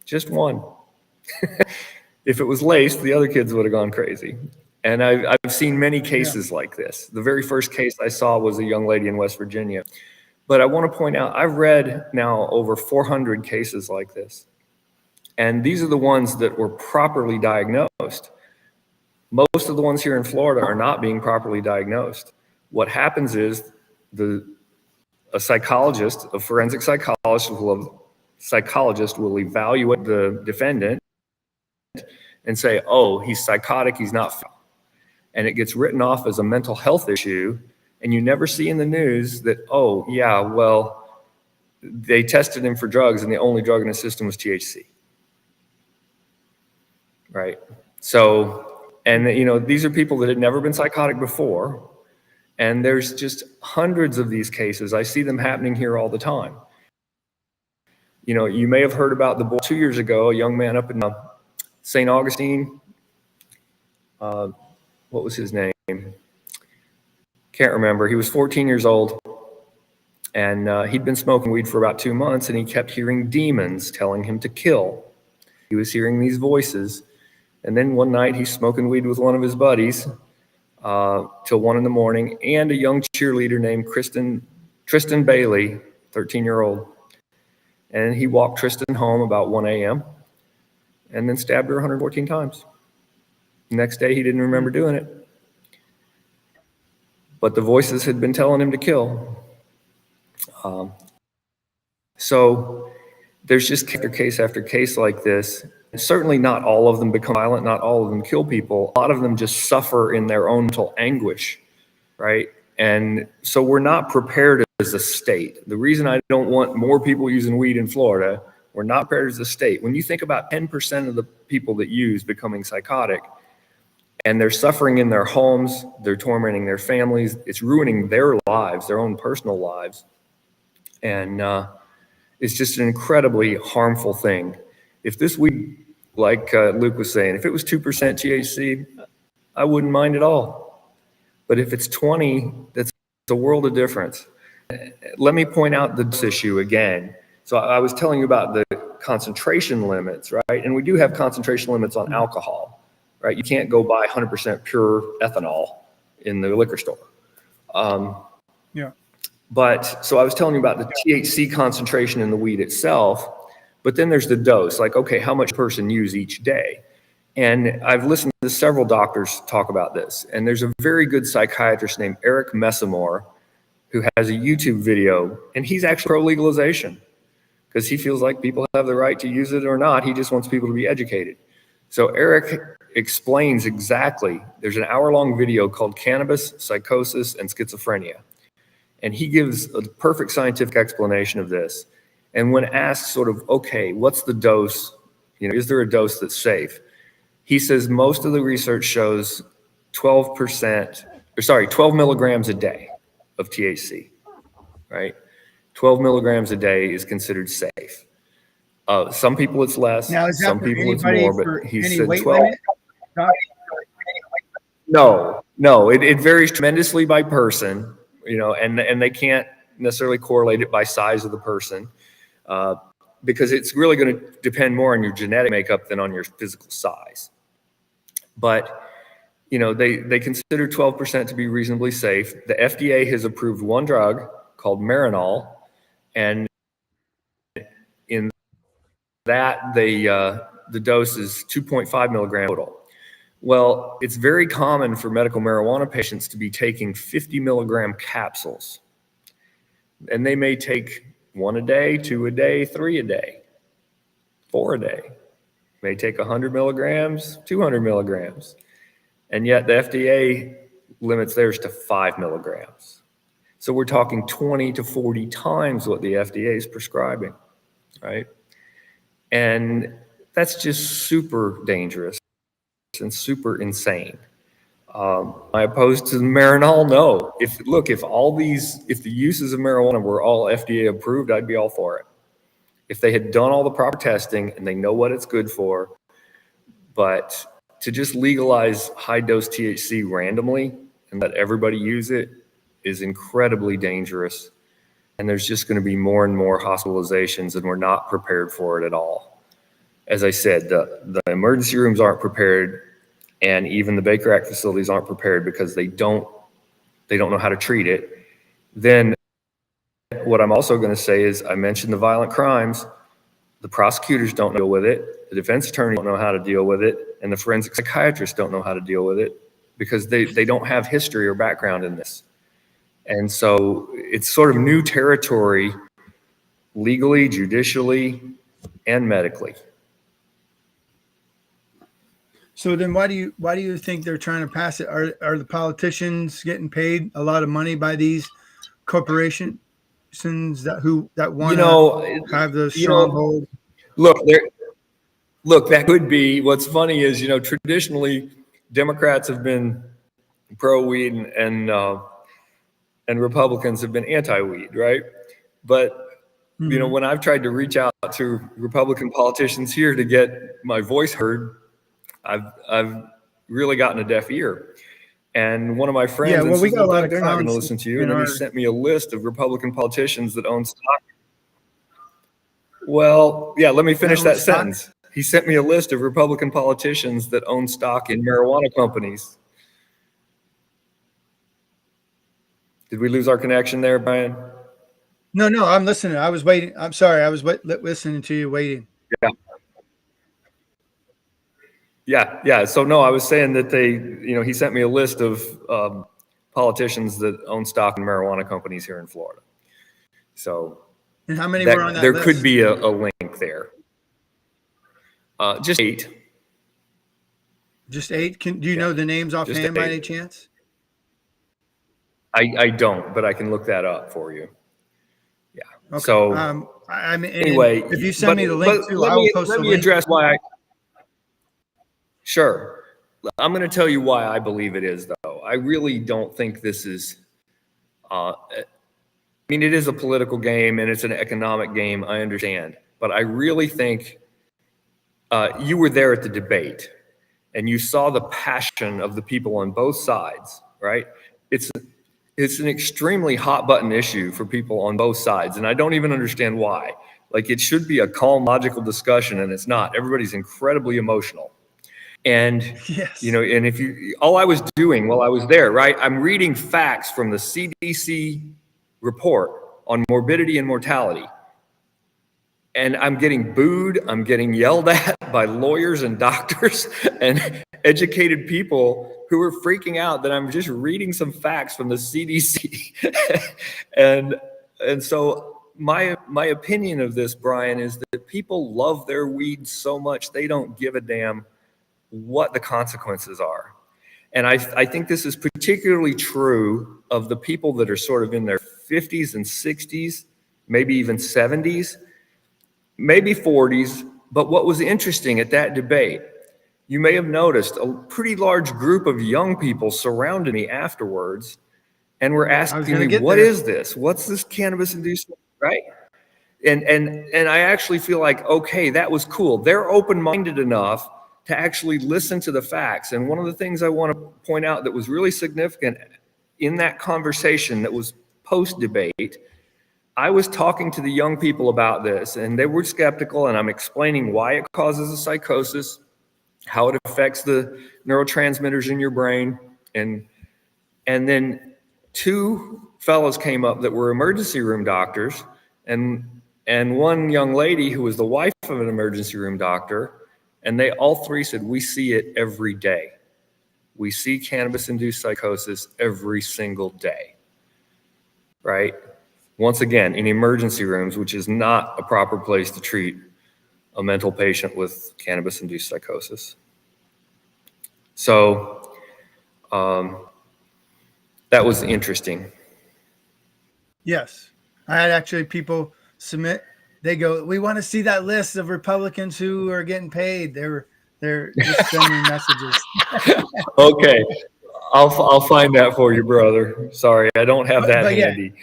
Just one. If it was laced, the other kids would have gone crazy. And I've seen many cases like this. The very first case I saw was a young lady in West Virginia. But I want to point out, I've read now over 400 cases like this. And these are the ones that were properly diagnosed. Most of the ones here in Florida are not being properly diagnosed. What happens is a psychologist, a forensic psychologist will evaluate the defendant and say, oh, he's psychotic, he's not. And it gets written off as a mental health issue. And you never see in the news that, oh, yeah, well, they tested him for drugs and the only drug in his system was THC. Right? So, and these are people that had never been psychotic before. And there's just hundreds of these cases. I see them happening here all the time. You may have heard about the boy 2 years ago, a young man up in St. Augustine. What was his name? Can't remember. He was 14 years old. And he'd been smoking weed for about 2 months, and he kept hearing demons telling him to kill. He was hearing these voices. And then one night he's smoking weed with one of his buddies till 1 a.m, and a young cheerleader named Tristan Bailey, 13-year-old. And he walked Tristan home about 1 a.m. and then stabbed her 114 times. The next day he didn't remember doing it. But the voices had been telling him to kill. So there's just case after case like this. Certainly not all of them become violent, not all of them kill people. A lot of them just suffer in their own mental anguish, right? And so we're not prepared as a state. The reason I don't want more people using weed in Florida, we're not prepared as a state. When you think about 10% of the people that use becoming psychotic, and they're suffering in their homes, they're tormenting their families, it's ruining their lives, their own personal lives. And it's just an incredibly harmful thing. If this weed, like Luke was saying, if it was 2% THC, I wouldn't mind at all. But if it's 20, that's a world of difference. Let me point out this issue again. So I was telling you about the concentration limits, right? And we do have concentration limits on alcohol, right? You can't go buy 100% pure ethanol in the liquor store. But so I was telling you about the THC concentration in the weed itself. But then there's the dose, like, okay, how much a person use each day? And I've listened to several doctors talk about this. And there's a very good psychiatrist named Eric Messamore who has a YouTube video, and he's actually pro-legalization because he feels like people have the right to use it or not. He just wants people to be educated. So Eric explains exactly, there's an hour-long video called Cannabis, Psychosis, and Schizophrenia. And he gives a perfect scientific explanation of this. And when asked sort of, okay, what's the dose? You know, is there a dose that's safe? He says most of the research shows 12 milligrams a day of THC, right? 12 milligrams a day is considered safe. Some people it's less, Now, is that some for people it's anybody more, for but he any said weight 12. limit? Doc? No, it varies tremendously by person, you know, and they can't necessarily correlate it by size of the person, because it's really going to depend more on your genetic makeup than on your physical size. But, you know, they consider 12% to be reasonably safe. The FDA has approved one drug called Marinol, and in that the dose is 2.5 milligrams total. Well, it's very common for medical marijuana patients to be taking 50 milligram capsules. And they may take 1 a day, 2 a day, 3 a day, 4 a day. May take 100 milligrams, 200 milligrams. And yet the FDA limits theirs to 5 milligrams. So we're talking 20 to 40 times what the FDA is prescribing, right? And that's just super dangerous and super insane. Am I opposed to Marinol? No. If the uses of marijuana were all FDA approved, I'd be all for it. If they had done all the proper testing and they know what it's good for, but to just legalize high dose THC randomly and let everybody use it is incredibly dangerous. And there's just going to be more and more hospitalizations, and we're not prepared for it at all. As I said, the emergency rooms aren't prepared, and even the Baker Act facilities aren't prepared because they don't know how to treat it. Then what I'm also going to say is, I mentioned the violent crimes. The prosecutors don't deal with it. The defense attorneys don't know how to deal with it. And the forensic psychiatrists don't know how to deal with it because they don't have history or background in this. And so it's sort of new territory legally, judicially, and medically. So then why do you think they're trying to pass it? Are the politicians getting paid a lot of money by these corporations that want to have the stronghold? Look, that could be. What's funny is, traditionally Democrats have been pro-weed and Republicans have been anti-weed, right? But when I've tried to reach out to Republican politicians here to get my voice heard, I've really gotten a deaf ear. And one of my friends we got a lot of they're not going to listen to you. And then he sent me a list of Republican politicians that own stock. Well, yeah, let me finish that sentence. He sent me a list of Republican politicians that own stock in marijuana companies. Did we lose our connection there, Brian? No, I'm listening. I was waiting. I'm sorry. I was listening to you, waiting. Yeah. So no, I was saying that he sent me a list of politicians that own stock in marijuana companies here in Florida. So, and how many were on that there list? could be a link there. Just 8. Just 8. Do you know the names offhand by any chance? I don't, but I can look that up for you. Yeah. Okay. So I mean, anyway, if you send me the link too, I will post the link. Let me address why. Sure. I'm going to tell you why I believe it is, though. I really don't think this is. It is a political game and it's an economic game. I understand, but I really think you were there at the debate, and you saw the passion of the people on both sides. Right? It's an extremely hot button issue for people on both sides. And I don't even understand why. Like, it should be a calm, logical discussion, and it's not. Everybody's incredibly emotional. And, yes. and all I was doing while I was there, right, I'm reading facts from the CDC report on morbidity and mortality. And I'm getting booed, I'm getting yelled at by lawyers and doctors and educated people who are freaking out that I'm just reading some facts from the CDC. and so my opinion of this, Brian, is that people love their weed so much they don't give a damn what the consequences are. And I think this is particularly true of the people that are sort of in their 50s and 60s, maybe even 70s. maybe 40s. But what was interesting at that debate, you may have noticed a pretty large group of young people surrounded me afterwards and were asking me, what is this? What's this cannabis induced, right? And I actually feel like, okay, that was cool. They're open-minded enough to actually listen to the facts. And one of the things I want to point out that was really significant in that conversation that was post-debate, I was talking to the young people about this, and they were skeptical, and I'm explaining why it causes a psychosis, how it affects the neurotransmitters in your brain. And then two fellows came up that were emergency room doctors, and one young lady who was the wife of an emergency room doctor, and they all three said, we see it every day. We see cannabis-induced psychosis every single day, right? Once again, in emergency rooms, which is not a proper place to treat a mental patient with cannabis-induced psychosis. So that was interesting. Yes. I had actually people submit, they go, we want to see that list of Republicans who are getting paid. They're just sending messages. Okay. I'll find that for you, brother. Sorry, I don't have that handy. Yeah,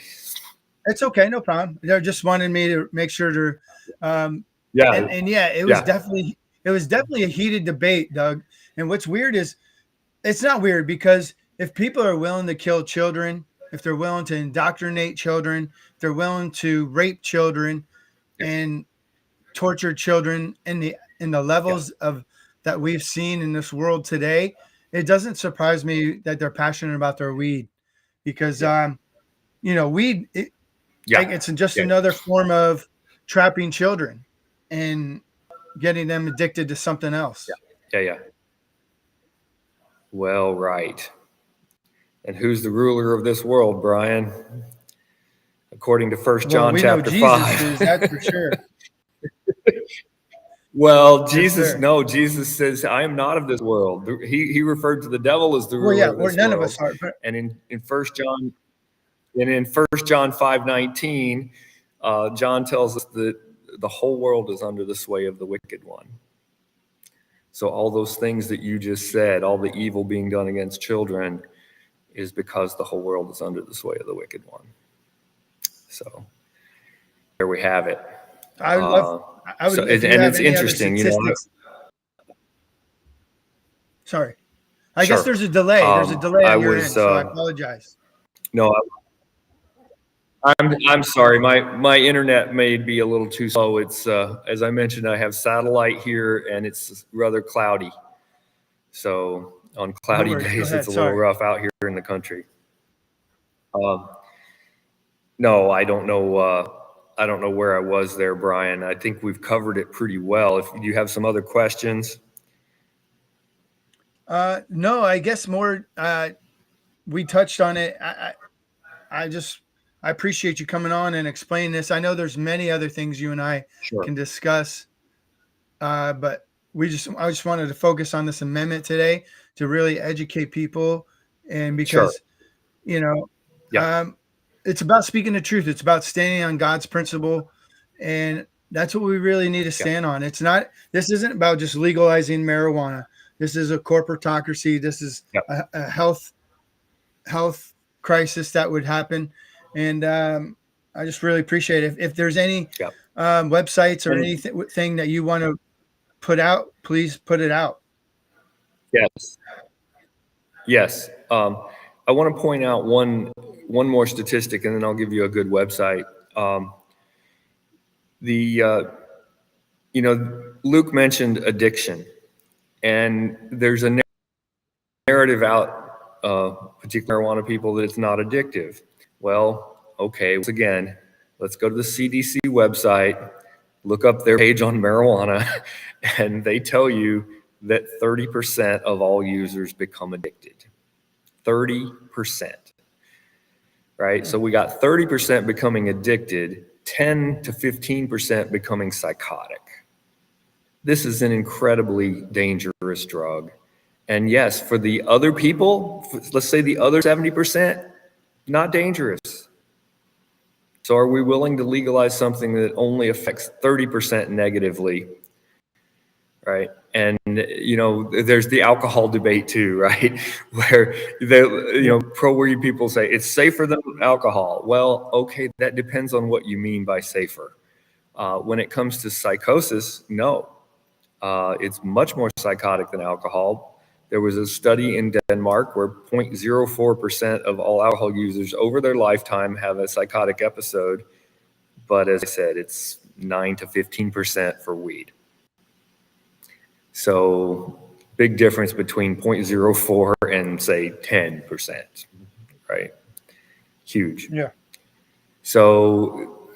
it's okay, no problem. They just wanted me to make sure to and yeah, it was definitely a heated debate, Doug. And what's weird is it's not weird, because if people are willing to kill children, if they're willing to indoctrinate children, if they're willing to rape children and torture children in the levels of that we've seen in this world today, it doesn't surprise me that they're passionate about their weed, because weed it's just another form of trapping children and getting them addicted to something else. Yeah. Well, right. And who's the ruler of this world, Brian? According to 1 John chapter 5. Is, that's for sure. Well, Jesus says, I am not of this world. He referred to the devil as the ruler of this world. None of us are. And in 1 John, and in 1 John 5:19, John tells us that the whole world is under the sway of the wicked one. So all those things that you just said, all the evil being done against children, is because the whole world is under the sway of the wicked one. So there we have it. It's interesting, Sorry, I guess there's a delay. There's a delay on your end, so I apologize. No, I'm sorry. My internet may be a little too slow. It's as I mentioned, I have satellite here, and it's rather cloudy. So on cloudy days, it's a little rough out here in the country. No, I don't know. I don't know where I was there, Brian. I think we've covered it pretty well. If you have some other questions. No, I guess more. We touched on it. I appreciate you coming on and explaining this. I know there's many other things you and I can discuss, but I just wanted to focus on this amendment today to really educate people, and because it's about speaking the truth. It's about standing on God's principle, and that's what we really need to stand on. This isn't about just legalizing marijuana. This is a corporatocracy. This is a health crisis that would happen. And I just really appreciate it. If there's any websites or anything that you want to put out, please put it out. Yes. I want to point out one more statistic, and then I'll give you a good website. Luke mentioned addiction, and there's a narrative out, particularly marijuana people, that it's not addictive. Well, okay, once again, let's go to the CDC website, look up their page on marijuana, and they tell you that 30% of all users become addicted. 30%. Right? So we got 30% becoming addicted, 10 to 15% becoming psychotic. This is an incredibly dangerous drug. And yes, for the other people, let's say the other 70%, not dangerous. So are we willing to legalize something that only affects 30% negatively, right? And, there's the alcohol debate too, right? Where pro-weed people say it's safer than alcohol. Well, okay, that depends on what you mean by safer. When it comes to psychosis, no. It's much more psychotic than alcohol. There was a study in Denmark where 0.04% of all alcohol users over their lifetime have a psychotic episode. But as I said, it's 9 to 15% for weed. So big difference between 0.04 and say 10%, right? Huge. Yeah. So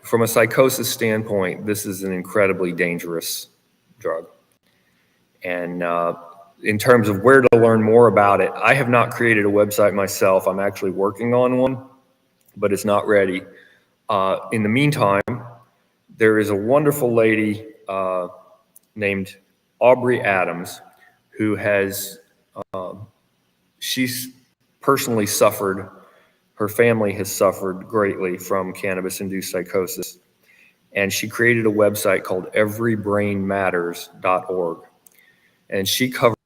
from a psychosis standpoint, this is an incredibly dangerous drug. And in terms of where to learn more about it, I have not created a website myself. I'm actually working on one, but it's not ready. In the meantime, there is a wonderful lady named Aubrey Adams who has, she's personally suffered, her family has suffered greatly from cannabis-induced psychosis. And she created a website called everybrainmatters.org. And she covers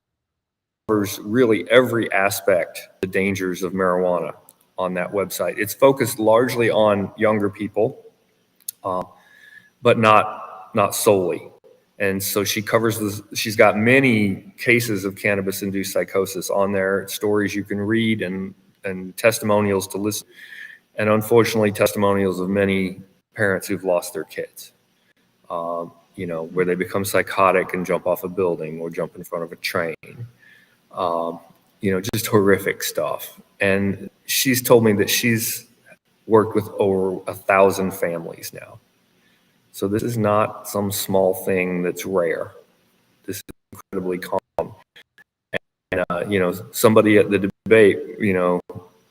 really every aspect, the dangers of marijuana on that website. It's focused largely on younger people, but not solely. And so she covers this. She's got many cases of cannabis-induced psychosis on there, stories you can read and testimonials to listen. And unfortunately, testimonials of many parents who've lost their kids, where they become psychotic and jump off a building or jump in front of a train, just horrific stuff. And she's told me that she's worked with over 1,000 families now. So this is not some small thing that's rare. This is incredibly common. And, somebody at the debate,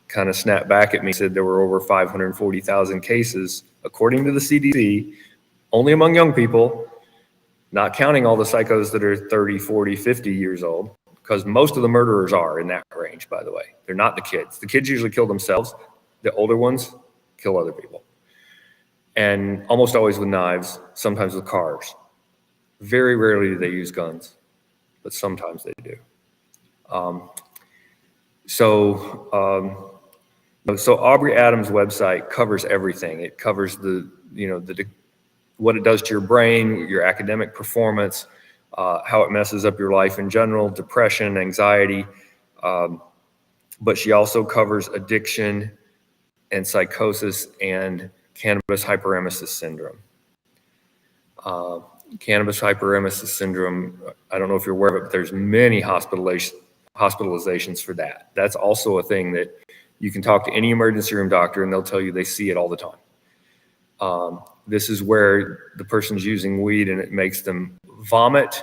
kind of snapped back at me, said there were over 540,000 cases, according to the CDC, only among young people, not counting all the psychos that are 30, 40, 50 years old, because most of the murderers are in that range, by the way. They're not the kids. The kids usually kill themselves. The older ones kill other people. And almost always with knives, sometimes with cars. Very rarely do they use guns, but sometimes they do. So Aubrey Adams' website covers everything. It covers what it does to your brain, your academic performance, how it messes up your life in general, depression, anxiety. But she also covers addiction and psychosis and cannabis hyperemesis syndrome. Cannabis hyperemesis syndrome, I don't know if you're aware of it, but there's many hospitalizations for that. That's also a thing that you can talk to any emergency room doctor and they'll tell you they see it all the time. This is where the person's using weed and it makes them vomit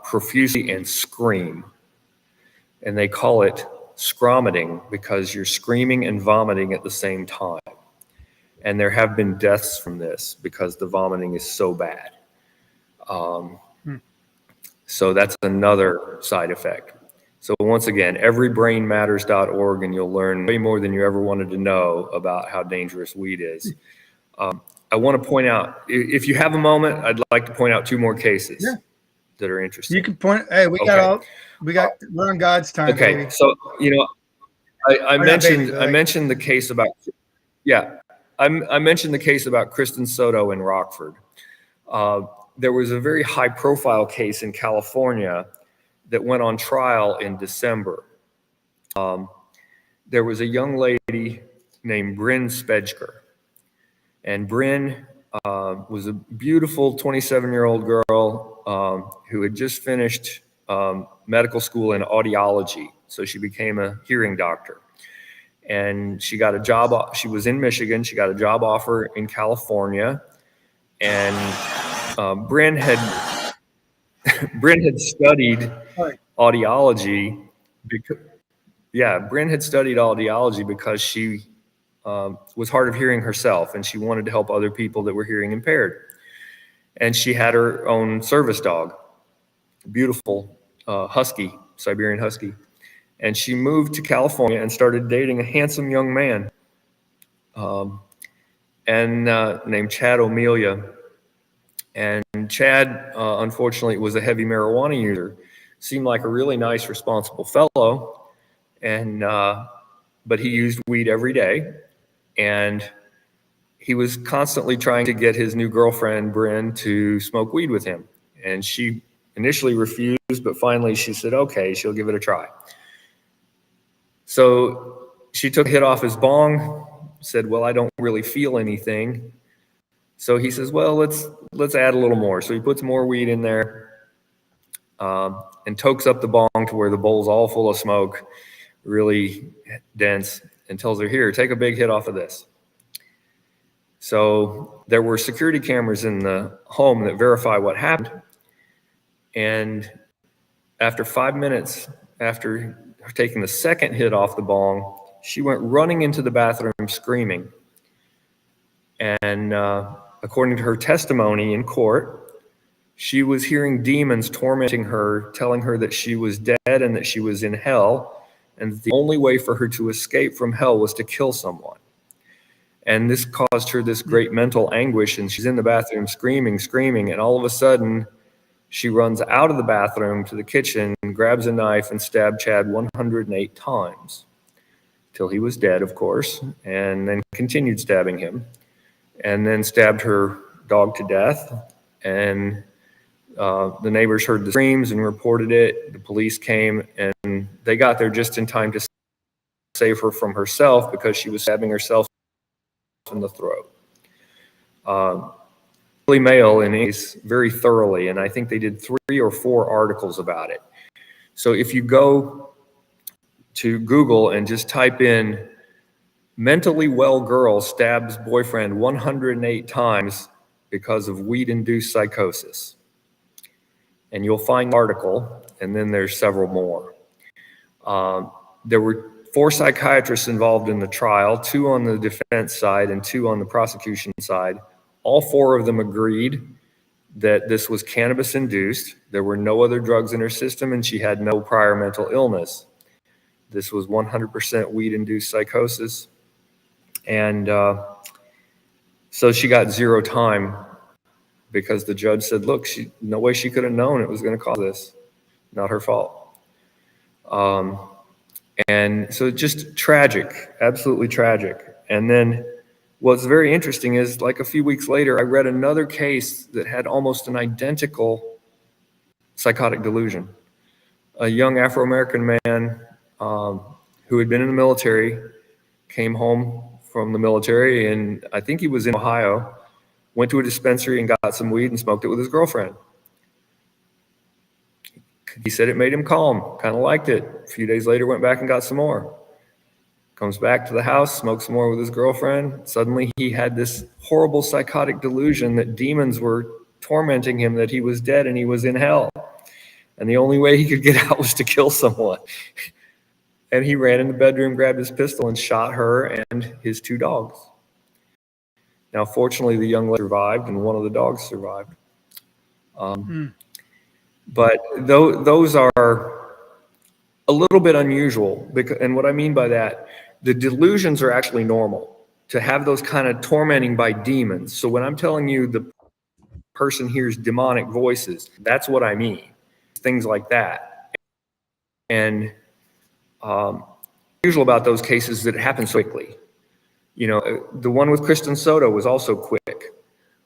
profusely and scream. And they call it scromiting because you're screaming and vomiting at the same time. And there have been deaths from this because the vomiting is so bad. So that's another side effect. So once again, everybrainmatters.org, and you'll learn way more than you ever wanted to know about how dangerous weed is. I want to point out, if you have a moment, I'd like to point out 2 more cases that are interesting. You can point. Hey, we're on God's time. Okay, baby. so I mentioned the case about I mentioned the case about Kristen Soto in Rockford. There was a very high-profile case in California that went on trial in December. There was a young lady named Bryn Spedger. And Bryn was a beautiful 27-year-old girl who had just finished medical school in audiology. So she became a hearing doctor. And she got a job. She was in Michigan. She got a job offer in California. And Bryn had studied audiology. Bryn had studied audiology because she was hard of hearing herself, and she wanted to help other people that were hearing impaired. And she had her own service dog, beautiful husky, Siberian husky. And she moved to California and started dating a handsome young man. and named Chad O'Melia. And Chad, unfortunately, was a heavy marijuana user. Seemed like a really nice, responsible fellow, and but he used weed every day, and he was constantly trying to get his new girlfriend, Bryn, to smoke weed with him. And she initially refused, but finally she said, okay, she'll give it a try. So she took a hit off his bong, said, well, I don't really feel anything. So he says, well, let's add a little more. So he puts more weed in there and tokes up the bong to where the bowl's all full of smoke, really dense, and tells her, here, take a big hit off of this. So there were security cameras in the home that verify what happened. And after 5 minutes, after taking the second hit off the bong, she went running into the bathroom screaming. And according to her testimony in court, she was hearing demons tormenting her, telling her that she was dead and that she was in hell, and that the only way for her to escape from hell was to kill someone. And this caused her this great mental anguish, and she's in the bathroom screaming, and all of a sudden, she runs out of the bathroom to the kitchen, grabs a knife, and stabbed Chad 108 times, till he was dead, of course, and then continued stabbing him, and then stabbed her dog to death. And the neighbors heard the screams and reported it. The police came, and they got there just in time to save her from herself because she was stabbing herself in the throat. Daily Mail in Ace very thoroughly, and I think they did 3 or 4 articles about it. So if you go to Google and just type in mentally well girl stabs boyfriend 108 times because of weed-induced psychosis, and you'll find the article, and then there's several more. There were 4 psychiatrists involved in the trial, 2 on the defense side and 2 on the prosecution side. All 4 of them agreed that this was cannabis-induced. There were no other drugs in her system, and she had no prior mental illness. This was 100% weed-induced psychosis. And so she got 0 time because the judge said, look, no way she could have known it was going to cause this. Not her fault. And so just tragic, absolutely tragic. And then what's very interesting is, like, a few weeks later, I read another case that had almost an identical psychotic delusion. A young Afro-American man who had been in the military came home from the military, and I think he was in Ohio, went to a dispensary and got some weed and smoked it with his girlfriend. He said it made him calm, kind of liked it. A few days later, went back and got some more. Comes back to the house, smokes some more with his girlfriend. Suddenly, he had this horrible psychotic delusion that demons were tormenting him, that he was dead and he was in hell. And the only way he could get out was to kill someone. And he ran in the bedroom, grabbed his pistol, and shot her and his 2 dogs. Now, fortunately, the young lady survived, and one of the dogs survived. But those are a little bit unusual. And what I mean by that, the delusions are actually normal. To have those kind of tormenting by demons. So when I'm telling you the person hears demonic voices, that's what I mean. Things like that. And usual about those cases that it happens quickly. You know, the one with Kristen Soto was also quick.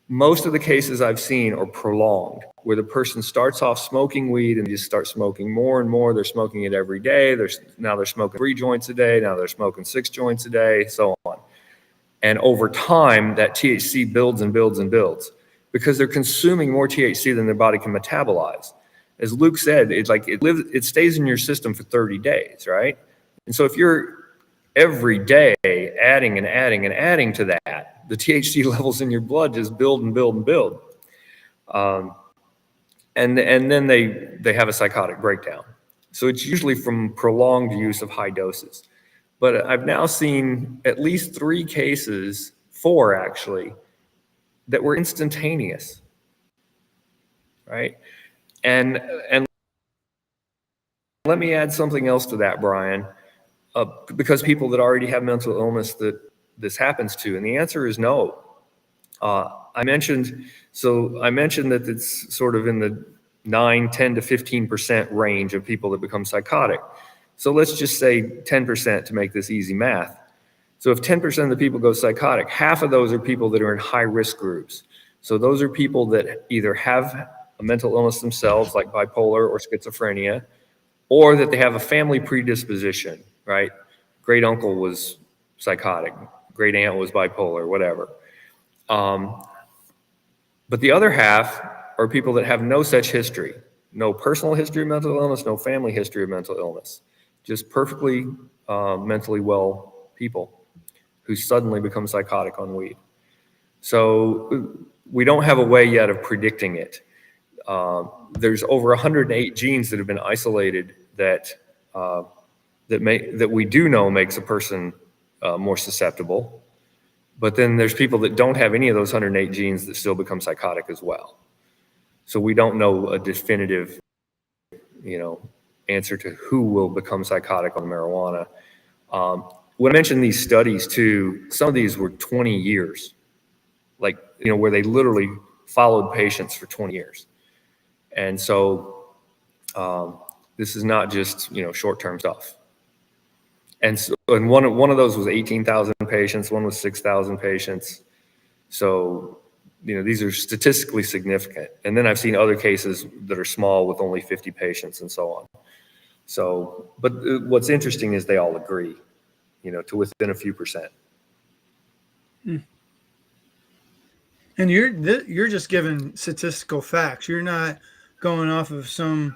Most of the cases I've seen are prolonged, where the person starts off smoking weed and just starts smoking more and more. They're smoking it every day. Now they're smoking 3 joints a day. Now they're smoking 6 joints a day, so on. And over time, that THC builds and builds and builds because they're consuming more THC than their body can metabolize. As Luke said, it stays in your system for 30 days, right? And so if you're every day adding and adding and adding to that, the THC levels in your blood just build and build and build. And then they have a psychotic breakdown. So it's usually from prolonged use of high doses. But I've now seen at least 3 cases, 4 actually, that were instantaneous, right? And let me add something else to that, Brian, because people that already have mental illness this happens to? And the answer is no. I mentioned that it's sort of in the 10 to 15% range of people that become psychotic. So let's just say 10% to make this easy math. So if 10% of the people go psychotic, half of those are people that are in high risk groups. So those are people that either have a mental illness themselves, like bipolar or schizophrenia, or that they have a family predisposition, right? Great uncle was psychotic, great aunt was bipolar, whatever. But the other half are people that have no such history, no personal history of mental illness, no family history of mental illness, just perfectly mentally well people who suddenly become psychotic on weed. So we don't have a way yet of predicting it. There's over 108 genes that have been isolated that we do know makes a person more susceptible. But then there's people that don't have any of those 108 genes that still become psychotic as well. So we don't know a definitive, answer to who will become psychotic on marijuana. When I mentioned these studies too, some of these were 20 years, where they literally followed patients for 20 years. And so this is not just, short-term stuff. And one of those was 18,000 patients, one was 6,000 patients. So, these are statistically significant. And then I've seen other cases that are small with only 50 patients and so on. So, but what's interesting is they all agree, to within a few percent. And you're just giving statistical facts. You're not going off of some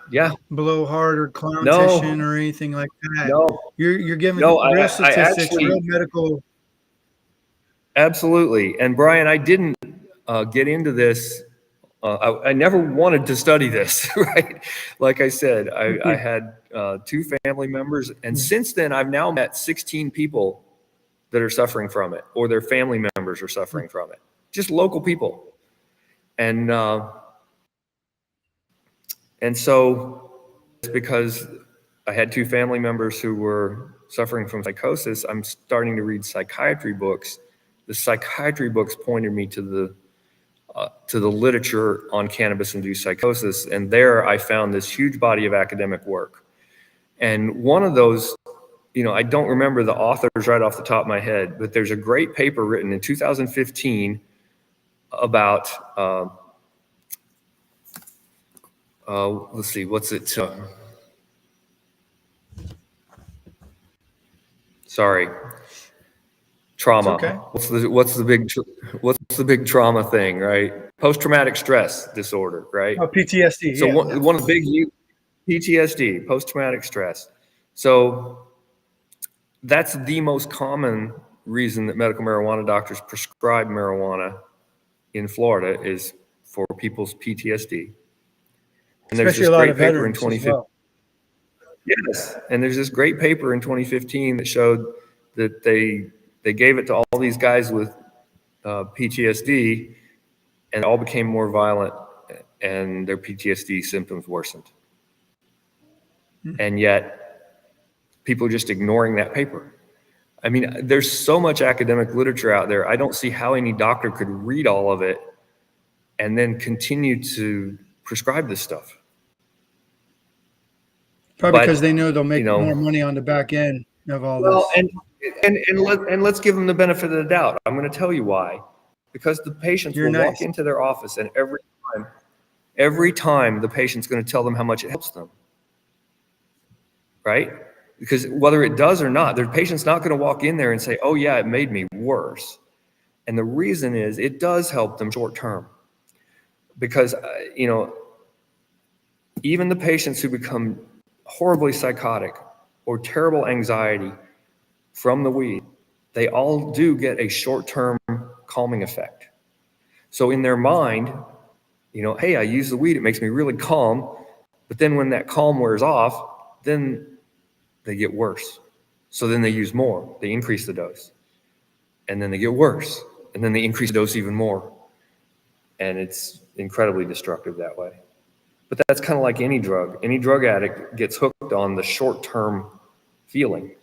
blowhard or clowntition or anything like that. No, you're giving real statistics, real medical. Absolutely. And Brian, I didn't get into this. I never wanted to study this, right? Like I said, I had 2 family members, and since then I've now met 16 people that are suffering from it, or their family members are suffering from it. Just local people. And so it's because I had 2 family members who were suffering from psychosis. I'm starting to read psychiatry books. The psychiatry books pointed me to the literature on cannabis-induced psychosis, and there I found this huge body of academic work. And one of those, I don't remember the authors right off the top of my head, but there's a great paper written in 2015 about, let's see, what's it? Sorry, trauma. Okay. What's the big trauma thing, right? Post-traumatic stress disorder, right? Oh, PTSD. So one of the big PTSD, post-traumatic stress. So that's the most common reason that medical marijuana doctors prescribe marijuana in Florida is for people's PTSD. And there's this great paper in 2015. Well. Yes, and there's this great paper in 2015 that showed that they gave it to all these guys with PTSD, and all became more violent, and their PTSD symptoms worsened. And yet, people are just ignoring that paper. I mean, there's so much academic literature out there. I don't see how any doctor could read all of it and then continue to prescribe this stuff. Probably because they know they'll make more money on the back end of all this. And let's give them the benefit of the doubt. I'm going to tell you why. Because the patients will walk into their office, and every time the patient's going to tell them how much it helps them. Right? Because whether it does or not, the patient's not going to walk in there and say, oh yeah, it made me worse. And the reason is it does help them short term. Because, even the patients who become horribly psychotic or terrible anxiety from the weed, they all do get a short-term calming effect. So in their mind, hey, I use the weed, it makes me really calm. But then when that calm wears off, then they get worse. So then they use more, they increase the dose. And then they get worse. And then they increase the dose even more. And it's incredibly destructive that way. But that's kind of like any drug. Any drug addict gets hooked on the short-term feeling.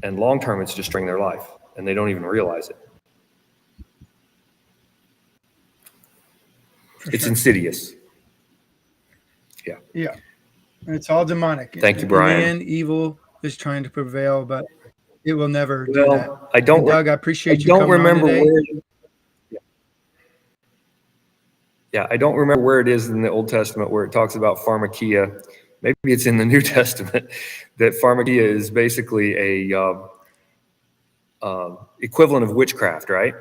And long-term, it's destroying their life. and they don't even realize it. It's insidious. Yeah. It's all demonic. Thank you, In Brian. the end, evil is trying to prevail, but it will never do that. Well, I don't. And Doug, I appreciate you don't coming remember on today. where. Yeah, I don't remember where it is in the Old Testament where it talks about pharmakia. Maybe it's in the New Testament that pharmakia is basically a equivalent of witchcraft, right?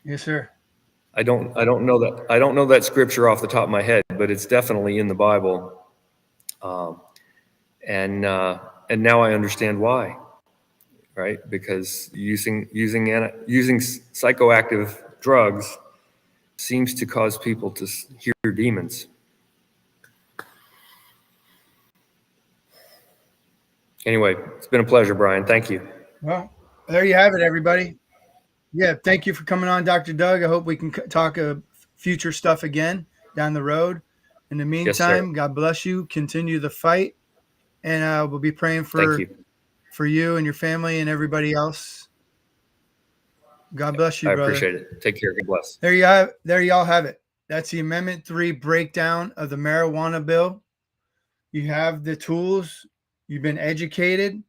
Yes, sir. I don't know that. I don't know that scripture off the top of my head, but it's definitely in the Bible. And now I understand why, right? Because using psychoactive drugs seems to cause people to hear demons. Anyway, it's been a pleasure, Brian. Thank you. Well, there you have it, everybody. Yeah, thank you for coming on, Dr. Doug. I hope we can talk future stuff again down the road. In the meantime, God bless you. Continue the fight, and we'll be praying for you and your family and everybody else. God bless you, I brother. appreciate it. Take care. God bless. There you all have it. That's the Amendment 3 breakdown of the marijuana bill. You have the tools. You've been educated.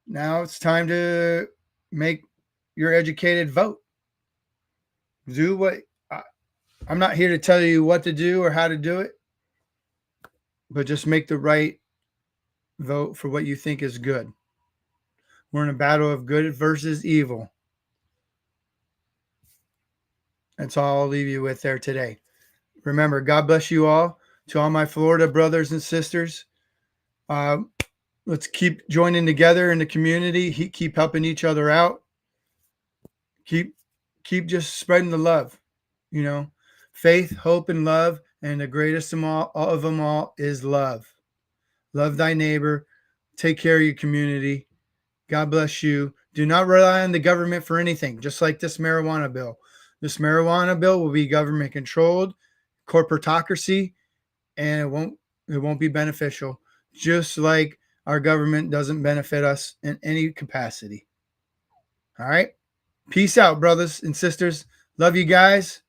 Now it's time to make your educated vote. Do what I'm not here to tell you what to do or how to do it, but just make the right vote for what you think is good. We're in a battle of good versus evil. That's all I'll leave you with there today. Remember, God bless you all. To all my Florida brothers and sisters, let's keep joining together in the community. Keep helping each other out. Keep just spreading the love. You know, faith, hope, and love. And the greatest of them all is love. Love thy neighbor. Take care of your community. God bless you. Do not rely on the government for anything, just like this marijuana bill. This marijuana bill will be government controlled, corporatocracy, and it won't be beneficial. Just like our government doesn't benefit us in any capacity. All right. Peace out, brothers and sisters. Love you guys.